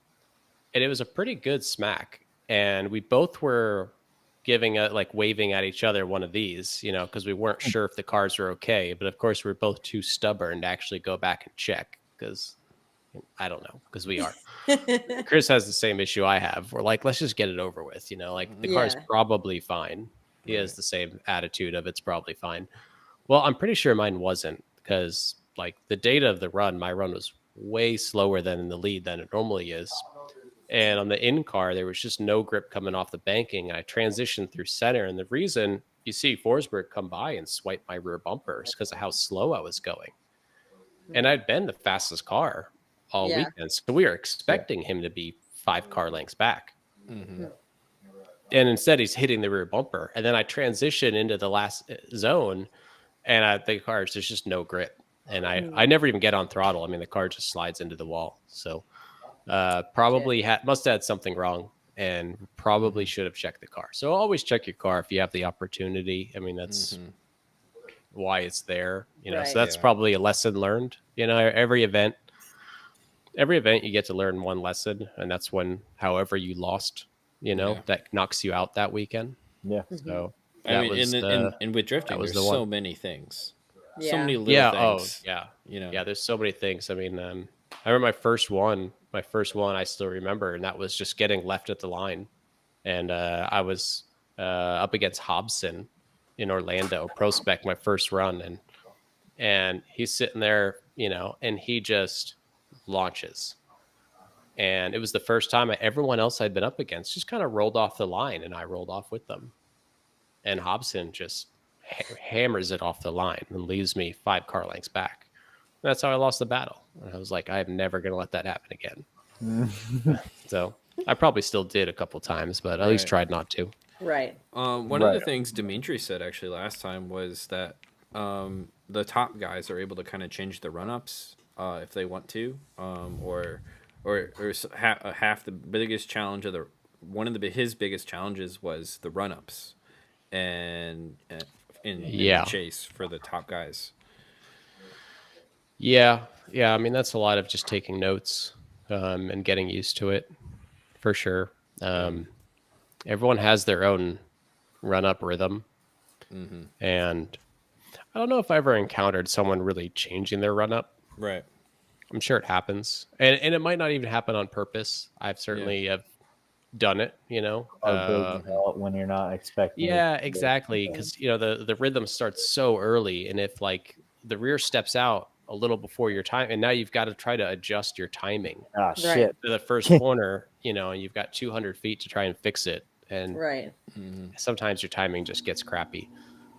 And it was a pretty good smack. And we both were waving at each other one of these, because we weren't sure if the cars were okay. But of course, we were both too stubborn to actually go back and check because I don't know, because we are. Chris has the same issue I have. We're like, let's just get it over with. Like the car is probably fine. He has the same attitude of it's probably fine. Well, I'm pretty sure mine wasn't because like the data of the run, my run was way slower than in the lead than it normally is. And on the in car, there was just no grip coming off the banking. I transitioned through center. And the reason you see Forsberg come by and swipe my rear bumper is because of how slow I was going. And I'd been the fastest car all weekend. So we were expecting him to be 5 car lengths back. And instead, he's hitting the rear bumper. And then I transition into the last zone. And the car, there's just no grip. And I never even get on throttle. I mean, the car just slides into the wall. So probably must have had something wrong and probably should have checked the car. So always check your car if you have the opportunity. I mean, that's why it's there. So that's probably a lesson learned. Every event you get to learn one lesson. And that's when, however you lost, that knocks you out that weekend. Yeah. So I mean, and with drifting, there's so many things. Yeah. So many little things. Yeah, there's so many things. I mean, I remember my first one I still remember, and that was just getting left at the line. And I was up against Hobson in Orlando, Pro Spec, my first run. And he's sitting there, and he just launches. And it was the first time everyone else I'd been up against just kind of rolled off the line, and I rolled off with them. And Hobson just hammers it off the line and leaves me 5 car lengths back. And that's how I lost the battle. And I was like, I am never going to let that happen again. So I probably still did a couple times, but at least tried not to. Right. One of the things Dimitri said actually last time was that the top guys are able to kind of change the run-ups if they want to, or half the biggest challenge of his biggest challenges was the run-ups. And in the chase for the top guys. Yeah. I mean, that's a lot of just taking notes and getting used to it, for sure. Everyone has their own run-up rhythm. And I don't know if I ever encountered someone really changing their run-up. Right. I'm sure it happens. And it might not even happen on purpose. I've certainly have done it, when you're not expecting. Yeah, exactly. Because the rhythm starts so early, and if like the rear steps out a little before your time, and now you've got to try to adjust your timing. Shit! To the first corner, and you've got 200 feet to try and fix it, and sometimes your timing just gets crappy,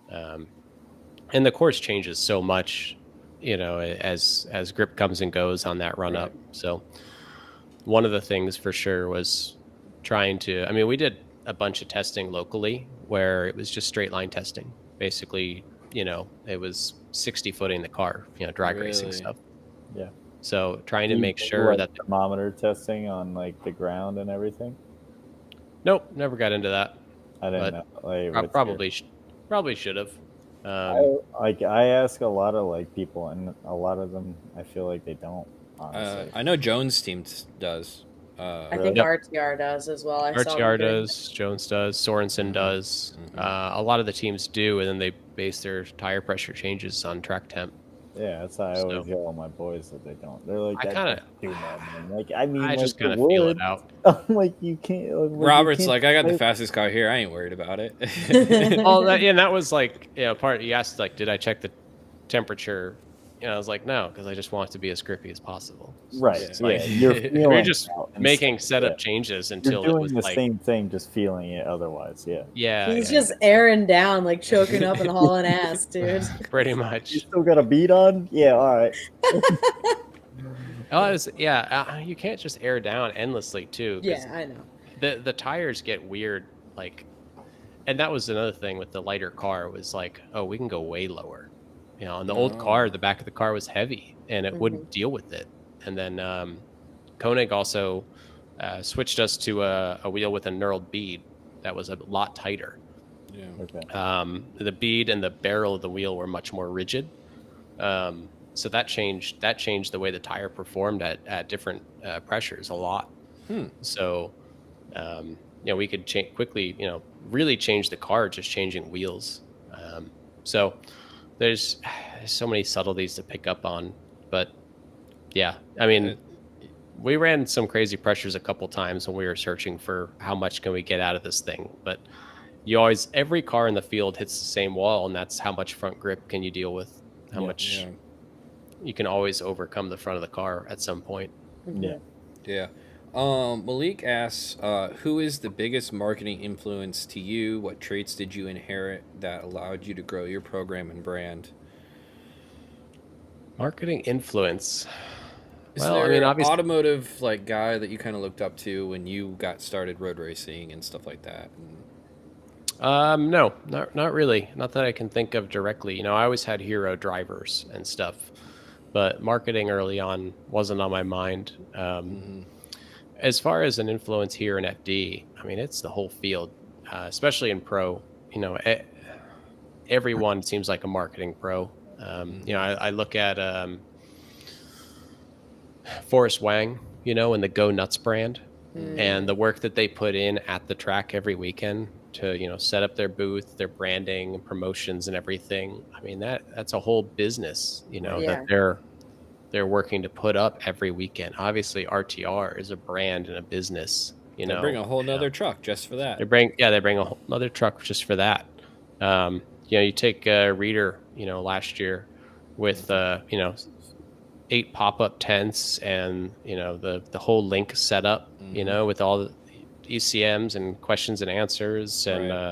and the course changes so much, as grip comes and goes on that run up. So one of the things for sure was trying to. I mean, we did a bunch of testing locally where it was just straight line testing. Basically, it was 60-footing the car, drag racing Really? stuff. Yeah. So trying to You make do, sure like, that thermometer testing on like the ground and everything. nope, never got into that. I didn't But know. Like, probably should have. I ask a lot of like people, and a lot of them I feel like they don't. Honestly, I know Jones' team does. I think Really? RTR does as well. I saw RTR them doing does, Jones does, Sorensen does. A lot of the teams do, and then they base their tire pressure changes on track temp. yeah, that's how I So- always yell at my boys that they don't. They're like, I that kinda- doesn't do nothing. Like, I mean, I like, just it kind of feel it would. out. I'm like, you can't. Like, you Robert's can't like, I got the type- fastest car here. I ain't worried about it. Well, that was like, part. You asked like, did I check the temperature? I was like, no, because I just want it to be as grippy as possible. Right. It's Yeah, like- you're feeling We're just out and making stuff, setup yeah. changes You're until it doing was the like, same thing, just feeling it otherwise. Yeah. yeah, He's yeah, just airing down, like choking up and hauling ass, dude. pretty You much. still got a beat on? Yeah. All right. You can't just air down endlessly too. 'Cause Yeah, I know. the tires get weird, like, and that was another thing with the lighter car was like, oh, we can go way lower. On the old car, the back of the car was heavy and it wouldn't deal with it. And then Koenig also switched us to a wheel with a knurled bead that was a lot tighter. Yeah. Okay. The bead and the barrel of the wheel were much more rigid. So that changed the way the tire performed at different pressures a lot. So we could quickly really change the car just changing wheels. So there's so many subtleties to pick up on, but yeah, I mean, we ran some crazy pressures a couple times when we were searching for how much can we get out of this thing, but every car in the field hits the same wall, and that's how much front grip can you deal with, how much. Yeah. You can always overcome the front of the car at some point. Yeah. Yeah. Malik asks, who is the biggest marketing influence to you? What traits did you inherit that allowed you to grow your program and brand? Marketing influence. Is Well, there I mean, an obviously, automotive guy that you kind of looked up to when you got started road racing and stuff like that? no, not really. Not that I can think of directly. I always had hero drivers and stuff, but marketing early on wasn't on my mind. As far as an influence here in FD, I mean, it's the whole field, especially in pro. Everyone seems like a marketing pro. I look at Forrest Wang, and the Go Nuts brand, and the work that they put in at the track every weekend to set up their booth, their branding and promotions and everything. I mean, that's a whole business, that they're working to put up every weekend. Obviously, RTR is a brand and a business. They bring a whole nother truck just for that. They bring a whole other truck just for that. You take Reader, last year with 8 pop-up tents and the whole link setup, with all the ECMs and questions and answers and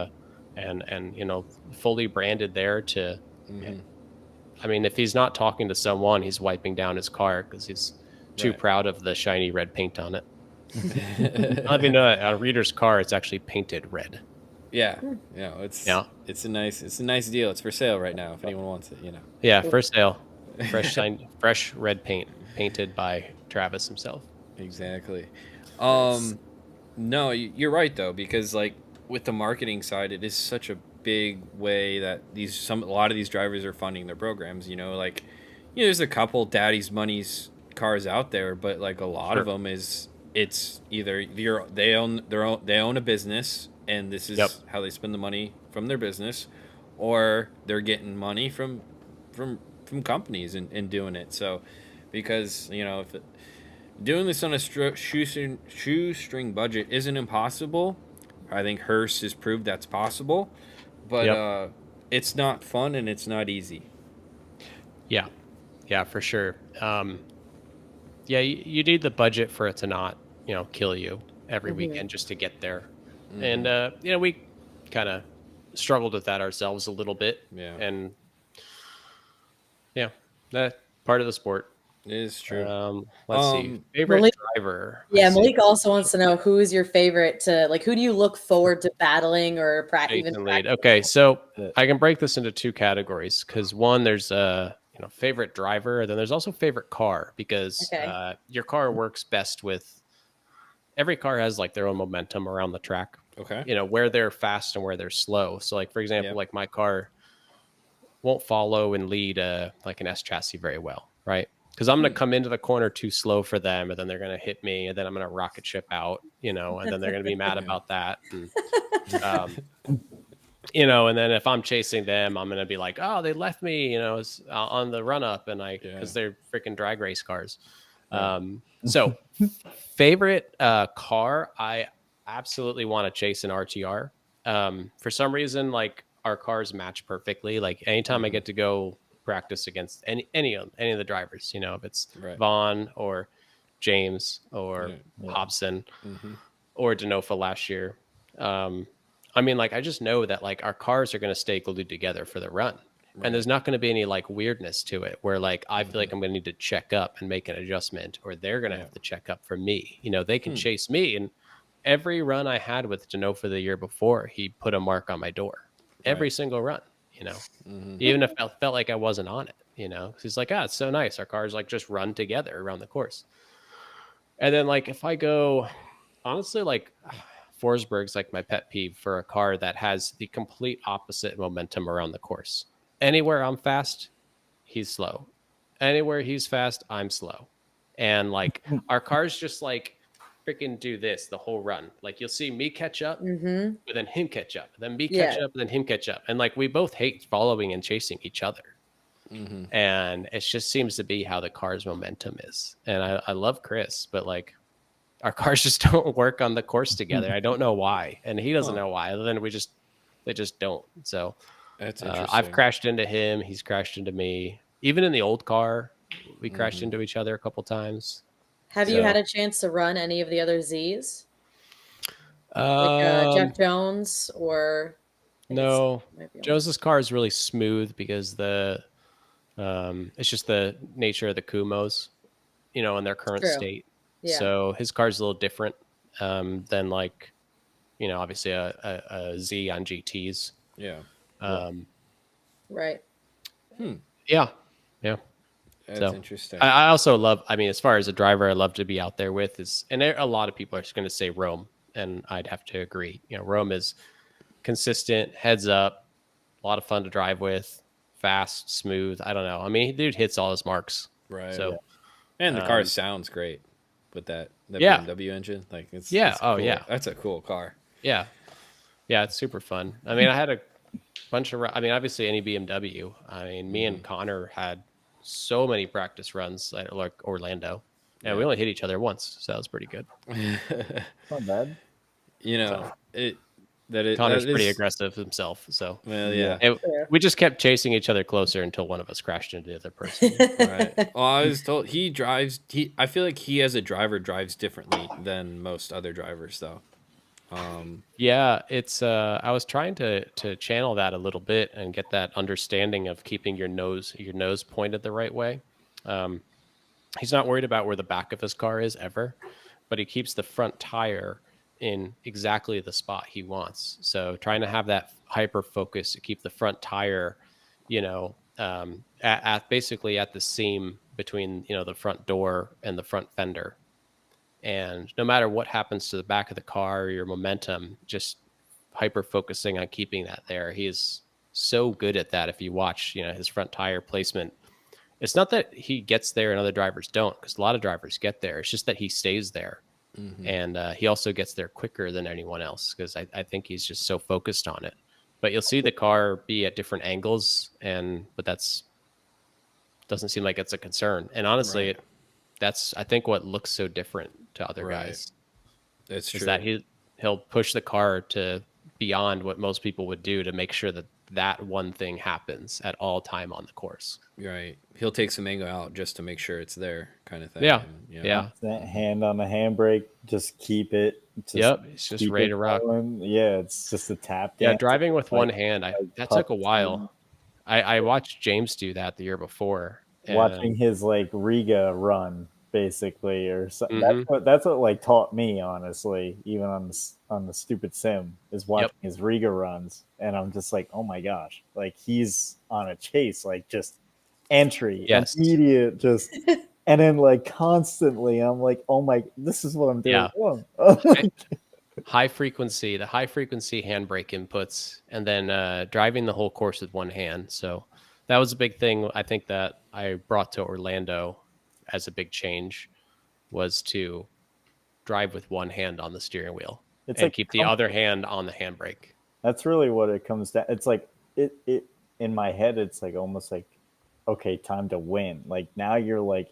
fully branded there to. I mean, if he's not talking to someone, he's wiping down his car because he's too proud of the shiny red paint on it. I mean, on Reader's car, it's actually painted red. Yeah, it's a nice deal. It's for sale right now if anyone wants it. Yeah, for sale, fresh red paint painted by Travis himself. Exactly. No, you're right though, because like with the marketing side, it is such a big way that a lot of these drivers are funding their programs. There's a couple daddy's money's cars out there, but like a lot of them it's either they own a business and this is how they spend the money from their business, or they're getting money from companies and doing it. So because if doing this on a shoestring budget isn't impossible, I think Hearst has proved that's possible, but it's not fun and it's not easy. Yeah, for sure. You need the budget for it to not kill you every weekend just to get there. And we kind of struggled with that ourselves a little bit. And that part of the sport. It is true. Let's see. Favorite Malik, driver. yeah, Malik also wants to know who is your favorite to like. Who do you look forward to battling or even lead. practicing? Okay, so I can break this into two categories because one, there's a favorite driver, and then there's also favorite car because your car works best with every car has like their own momentum around the track. Okay. Where they're fast and where they're slow. So like for example, like my car won't follow and lead like an S chassis very well, right? Because I'm going to come into the corner too slow for them, and then they're going to hit me, and then I'm going to rocket ship out, and then they're going to be mad about that. And, and then if I'm chasing them, I'm going to be like, oh, they left me, on the run up, and because they're freaking drag race cars. So favorite car, I absolutely want to chase an RTR. For some reason, like our cars match perfectly. Like anytime I get to go practice against any of the drivers, if it's Vaughn or James or Hobson or Denofa last year. I mean, like I just know that like our cars are going to stay glued together for the run. And there's not going to be any like weirdness to it where like I feel like I'm going to need to check up and make an adjustment, or they're going to have to check up for me. They can chase me. And every run I had with Denofa the year before, he put a mark on my door. Every single run, even if I felt like I wasn't on it, because he's like, it's so nice. Our cars like just run together around the course. And then like if I go, honestly, like Forsberg's like my pet peeve for a car that has the complete opposite momentum around the course. Anywhere I'm fast, he's slow. Anywhere he's fast, I'm slow. And like our cars just like freaking do this the whole run. Like you'll see me catch up, but then him catch up, then me catch up, and then him catch up. And like we both hate following and chasing each other. And it just seems to be how the car's momentum is. And I love Chris, but like our cars just don't work on the course together. I don't know why. And he doesn't know why. Other than they just don't. So that's interesting. I've crashed into him. He's crashed into me. Even in the old car, we crashed into each other a couple times. Have you had a chance to run any of the other Zs? Like Jeff Jones or... No. Jones's car is really smooth because it's just the nature of the Kumos, in their current state. Yeah. So his car's a little different than like, obviously a Z on GTs. Yeah. Right. Yeah. That's interesting. I also love, as far as a driver I love to be out there with and a lot of people are just going to say Rome, and I'd have to agree. Rome is consistent, heads up, a lot of fun to drive with, fast, smooth. I don't know. Dude hits all his marks. Right. So, and the car sounds great with that BMW engine. Like it's cool. That's a cool car. Yeah. Yeah, it's super fun. I had a bunch of obviously any BMW. Me and Connor had so many practice runs at like Orlando. And we only hit each other once, so that was pretty good. Not bad. Connor's pretty aggressive himself, so we just kept chasing each other closer until one of us crashed into the other person. Right. Well, I was told I feel like he as a driver drives differently than most other drivers, though. It's I was trying to channel that a little bit and get that understanding of keeping your nose pointed the right way. He's not worried about where the back of his car is ever, but he keeps the front tire in exactly the spot he wants. So trying to have that hyper focus to keep the front tire, at basically at the seam between, the front door and the front fender. And no matter what happens to the back of the car or your momentum, just hyper focusing on keeping that there. He is so good at that. If you watch, his front tire placement, it's not that he gets there and other drivers don't, because a lot of drivers get there. It's just that he stays there. And he also gets there quicker than anyone else because I think he's just so focused on it. But you'll see the car be at different angles, but doesn't seem like it's a concern. And honestly, that's I think what looks so different to other guys. It's true. Is that he'll push the car to beyond what most people would do to make sure that one thing happens at all time on the course. Right. He'll take some angle out just to make sure it's there, kind of thing. Yeah. And, That hand on the handbrake, just keep it. It's just ready to rock. Yeah, it's just a tap. Yeah, driving with one hand, that took a while. I watched James do that the year before, watching his like Riga run basically, or so, Mm-hmm. that's what like taught me, honestly, even on the stupid sim, is watching Yep. his Riga runs, and I'm just like, oh my gosh, like he's on a chase, like just entry, Yes. immediate, just, and then like constantly, I'm like, oh my, this is what I'm doing Yeah. wrong. the high frequency handbrake inputs, and then driving the whole course with one hand. So that was a big thing. I think that I brought to Orlando as a big change was to drive with one hand on the steering wheel It's and like keep the other hand on the handbrake. That's really what it comes down. It's like it in my head. It's like almost like, okay, time to win. Like now you're like,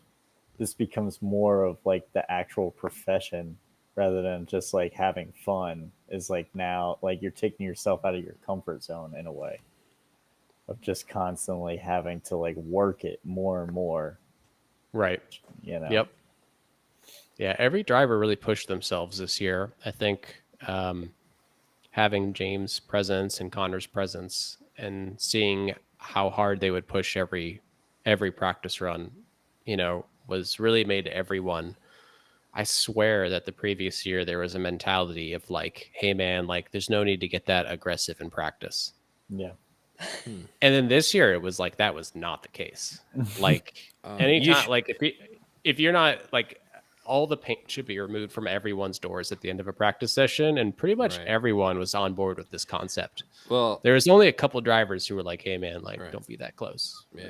this becomes more of like the actual profession rather than just like having fun. Is like now like you're taking yourself out of your comfort zone in a way of just constantly having to like work it more and more. Right. You know. Yep. Yeah. Every driver really pushed themselves this year. I think having James' presence and Connor's presence and seeing how hard they would push every practice run, was really made everyone. I swear that the previous year there was a mentality of like, hey man, like there's no need to get that aggressive in practice. Yeah. And then this year it was like that was not the case. Like anytime, like if you're not like, all the paint should be removed from everyone's doors at the end of a practice session, and pretty much everyone was on board with this concept. Well, there was only a couple drivers who were like, "Hey, man, like don't be that close." Yeah,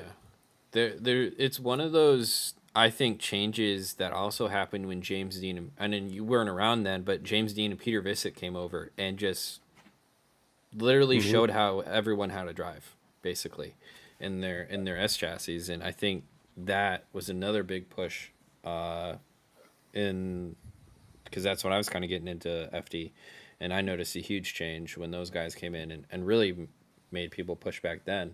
there. It's one of those, I think, changes that also happened when James Dean, and then you weren't around then, but James Dean and Peter Visick came over and just literally showed how everyone how to drive, basically, in their S chassis, and I think that was another big push. Because that's when I was kind of getting into FD, and I noticed a huge change when those guys came in and really made people push back then.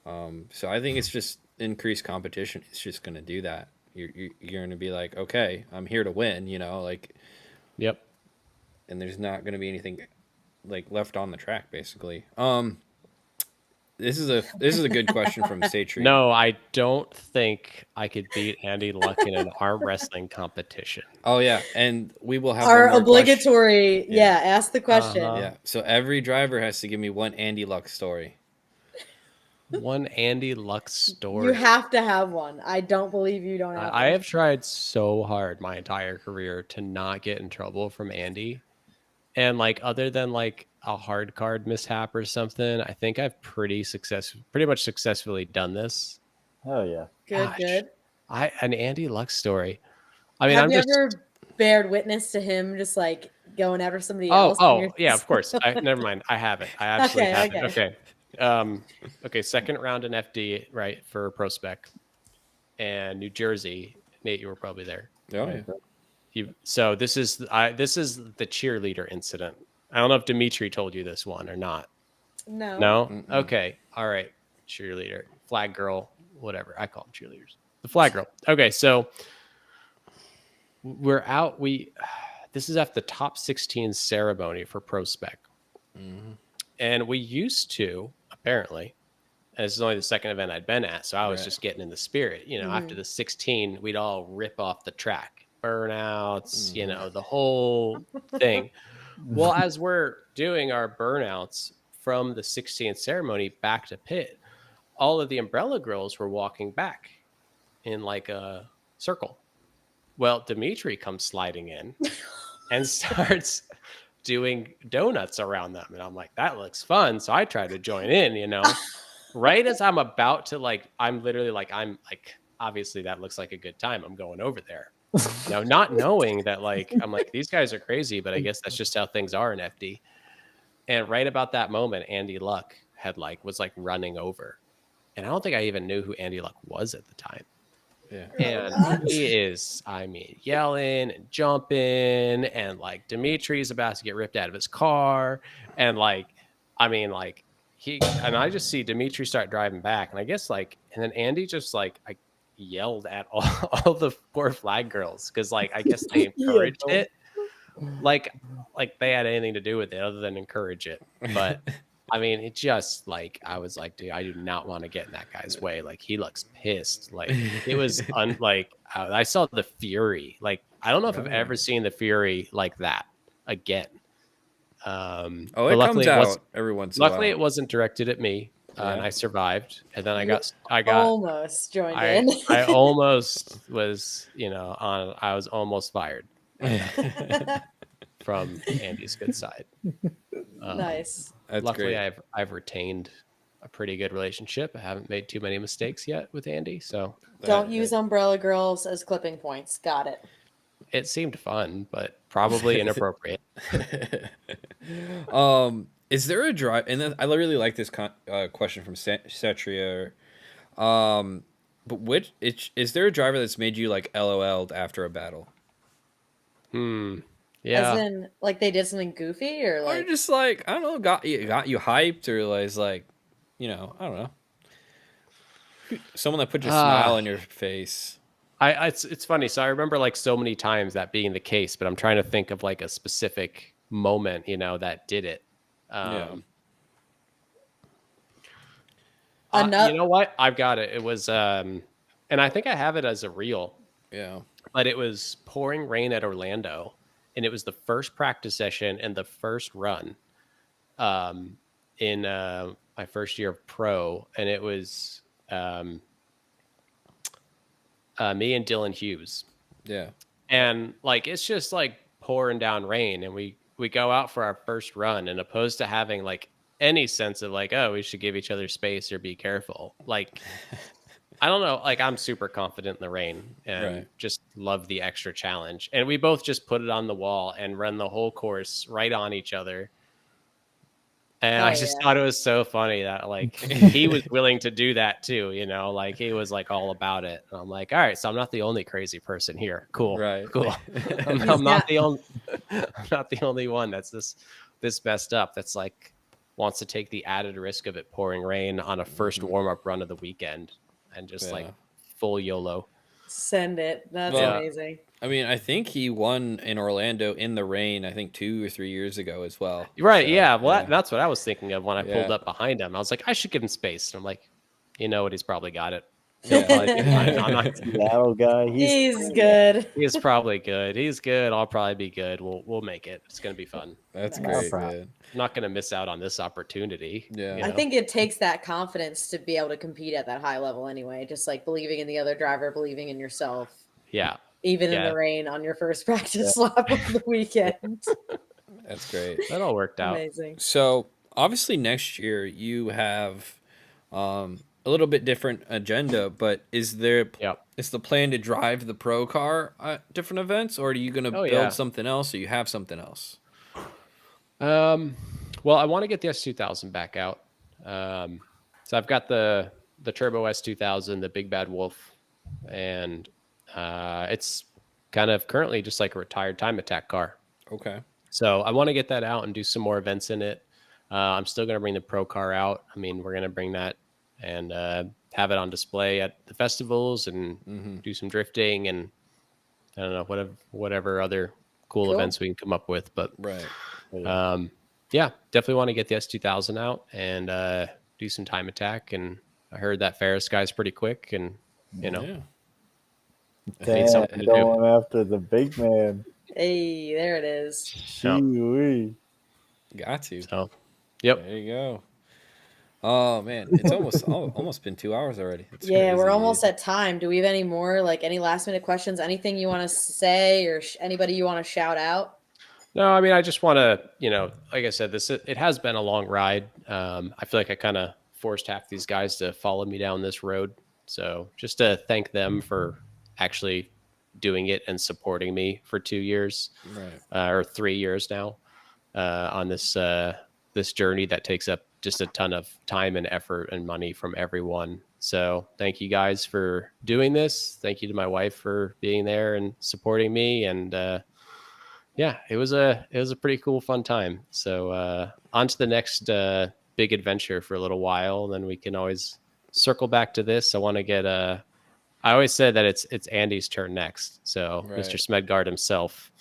So I think it's just increased competition. It's just going to do that. You're going to be like, okay, I'm here to win, like, yep. And there's not going to be anything like left on the track, basically. This is a good question from Satri. No, I don't think I could beat Andy Luck in an arm wrestling competition. Oh yeah, and we will have our one more obligatory. Yeah, ask the question. Yeah, so every driver has to give me one Andy Luck story. One Andy Luck story. You have to have one. I don't believe you don't have. I have tried so hard my entire career to not get in trouble from Andy, and like other than like a hard card mishap or something, I think I've pretty much successfully done this. Oh yeah. Good. An Andy Luck story. I mean, have you ever bared witness to him just like going after somebody else? Oh, yeah, of course. Never mind. I haven't. I absolutely haven't. Okay. Second round in FD, right, for Pro Spec, and New Jersey. Nate, you were probably there. Oh yeah. So this is the cheerleader incident. I don't know if Dimitri told you this one or not. No. No? Okay. All right. Cheerleader, flag girl, whatever. I call them cheerleaders. The flag girl. Okay, so we're out. This is after the top 16 ceremony for Pro Spec. And we used to, apparently, and this is only the second event I'd been at, so I was just getting in the spirit. After the 16, we'd all rip off the track. Burnouts, the whole thing. Well, as we're doing our burnouts from the 16th ceremony back to pit, all of the umbrella girls were walking back in like a circle. Well, Dimitri comes sliding in and starts doing donuts around them. And I'm like, that looks fun. So I try to join in, right as I'm about to I'm literally I'm obviously that looks like a good time. I'm going over there. Now, not knowing that, I'm like, these guys are crazy, but I guess that's just how things are in FD. And right about that moment, Andy Luck was running over. And I don't think I even knew who Andy Luck was at the time. Yeah. And he is, yelling and jumping, and Dimitri's about to get ripped out of his car. And and I just see Dimitri start driving back. And I guess and then Andy just yelled at all the poor flag girls because I guess they encouraged it, like they had anything to do with it other than encourage it. But I mean, it just like I was like, dude, I do not want to get in that guy's way. Like he looks pissed. Like it was I saw the fury. Like I don't know if I've ever seen the fury like that again. Oh, But it luckily comes out every once in a while. Luckily, it wasn't directed at me, and I survived. And then I got almost joined in. I almost was, I was almost fired from Andy's good side. Nice. That's luckily, great. I've retained a pretty good relationship. I haven't made too many mistakes yet with Andy, so don't use Umbrella Girls as clipping points. Got it. It seemed fun, but probably inappropriate. Is there a drive? And then I really like this question from Cetria. But is there a driver that's made you like LOL'd after a battle? Yeah. As in, like they did something goofy, or like, or just like I don't know, got you hyped, or like, I don't know, someone that put a smile on your face. It's funny. So I remember like so many times that being the case, but I'm trying to think of like a specific moment, that did it. You know what? I've got it. It was, and I think I have it as a reel. Yeah. But it was pouring rain at Orlando, and it was the first practice session and the first run, in my first year of pro, and it was me and Dylan Hughes. Yeah. And like it's just like pouring down rain, and we go out for our first run, and opposed to having like any sense of like, oh, we should give each other space or be careful, like I don't know, like I'm super confident in the rain and just love the extra challenge, and we both just put it on the wall and run the whole course right on each other. And I just thought it was so funny that like he was willing to do that too, like he was like all about it. And I'm like, all right, so I'm not the only crazy person here. Cool. Right. Cool. I'm not the only one that's this messed up. That's like wants to take the added risk of it pouring rain on a first warm-up run of the weekend and just like full YOLO. Send it. That's amazing. I mean, I think he won in Orlando in the rain, I think 2 or 3 years ago as well. Right. So, yeah. Well, that's what I was thinking of when I pulled up behind him. I was like, I should give him space. And I'm like, you know what? He's probably got it. He'll probably be fine. I'm not Seattle guy. He's good. He's probably good. He's good. I'll probably be good. We'll make it. It's going to be fun. That's great, man. I'm not going to miss out on this opportunity. Yeah. I think it takes that confidence to be able to compete at that high level anyway. Just like believing in the other driver, believing in yourself. Yeah. Even in the rain on your first practice lap of the weekend. That's great. That all worked out. Amazing. So obviously next year you have a little bit different agenda, but is the plan to drive the pro car at different events, or are you going to build something else, or you have something else? Well, I want to get the S2000 back out. So I've got the Turbo S2000, the Big Bad Wolf, and it's kind of currently just like a retired time attack car. Okay. So I want to get that out and do some more events in it. I'm still going to bring the pro car out. I mean, we're going to bring that and have it on display at the festivals and do some drifting and I don't know, whatever other cool events we can come up with. But yeah, definitely want to get the S2000 out and do some time attack. And I heard that Ferris guy's pretty quick and, Damn, going after the big man. Hey, there it is. Shoo-wee. Got to. So, yep. There you go. Oh man, it's almost been 2 hours already. It's crazy. We're Dude. Almost at time. Do we have any more, like any last minute questions? Anything you want to say, or anybody you want to shout out? No, I mean, I just want to, like I said, it has been a long ride. I feel like I kind of forced half these guys to follow me down this road. So just to thank them for actually doing it and supporting me for 2 years, or 3 years now, on this journey that takes up just a ton of time and effort and money from everyone. So thank you guys for doing this. Thank you to my wife for being there and supporting me. And it was a pretty cool, fun time. So on to the next big adventure for a little while. And then we can always circle back to this. I want to get I always said that it's Andy's turn next. So Mr. Smedgard himself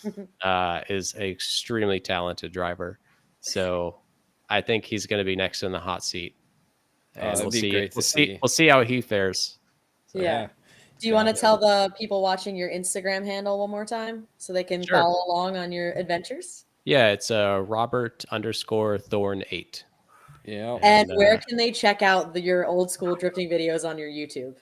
is an extremely talented driver. So I think he's going to be next in the hot seat. And that'd we'll be see. great to We'll see. see. We'll see how he fares. So, Yeah. Do you want to tell the people watching your Instagram handle one more time so they can follow along on your adventures? Yeah, it's Robert_Thorne8. Yeah. And where can they check out your old school drifting videos on your YouTube?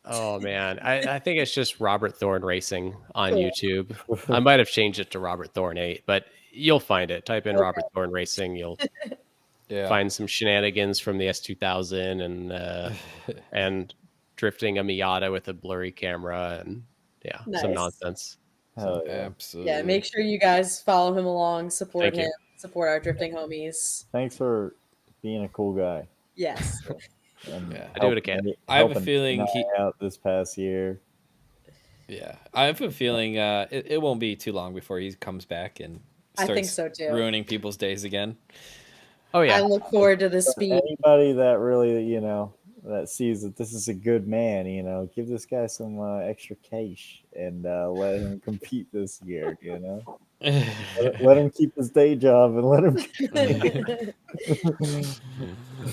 Oh man, I think it's just Robert Thorne Racing on YouTube. I might have changed it to Robert Thorne 8, but you'll find it. Type in Robert Thorne Racing, you'll find some shenanigans from the S2000 and drifting a Miata with a blurry camera and some nonsense. So, absolutely. Yeah, make sure you guys follow him along, support him, support our drifting homies. Thanks for being a cool guy. Yes. I do what I can. I have a feeling out this past year. Yeah, I have a feeling it won't be too long before he comes back and starts ruining people's days again. Oh yeah, I look forward to this speed. Anybody that really, that sees that this is a good man, give this guy some extra cash and let him compete this year. Let him keep his day job and let him.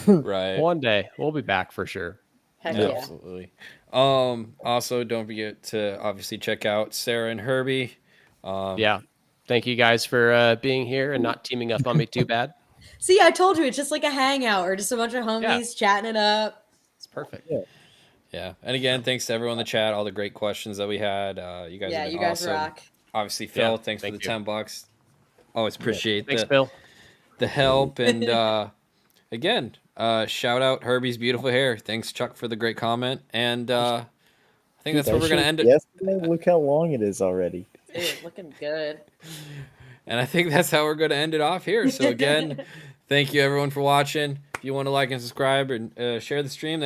Right. One day we'll be back for sure. Heck absolutely. Also, don't forget to obviously check out Sara and Herbie. Thank you guys for being here and not teaming up on me too bad. See, I told you it's just like a hangout or just a bunch of homies chatting it up. It's perfect. Yeah. And again, thanks to everyone in the chat, all the great questions that we had. You guys have been awesome. Rock. Obviously, Phil, thanks for the $10. Always appreciate Phil. The help. And again, shout out Herbie's beautiful hair. Thanks, Chuck, for the great comment. And I think that's where we're going to end it. Yesterday, look how long it is already. Dude, looking good. And I think that's how we're going to end it off here. So again, thank you everyone for watching. If you want to like and subscribe and share the stream,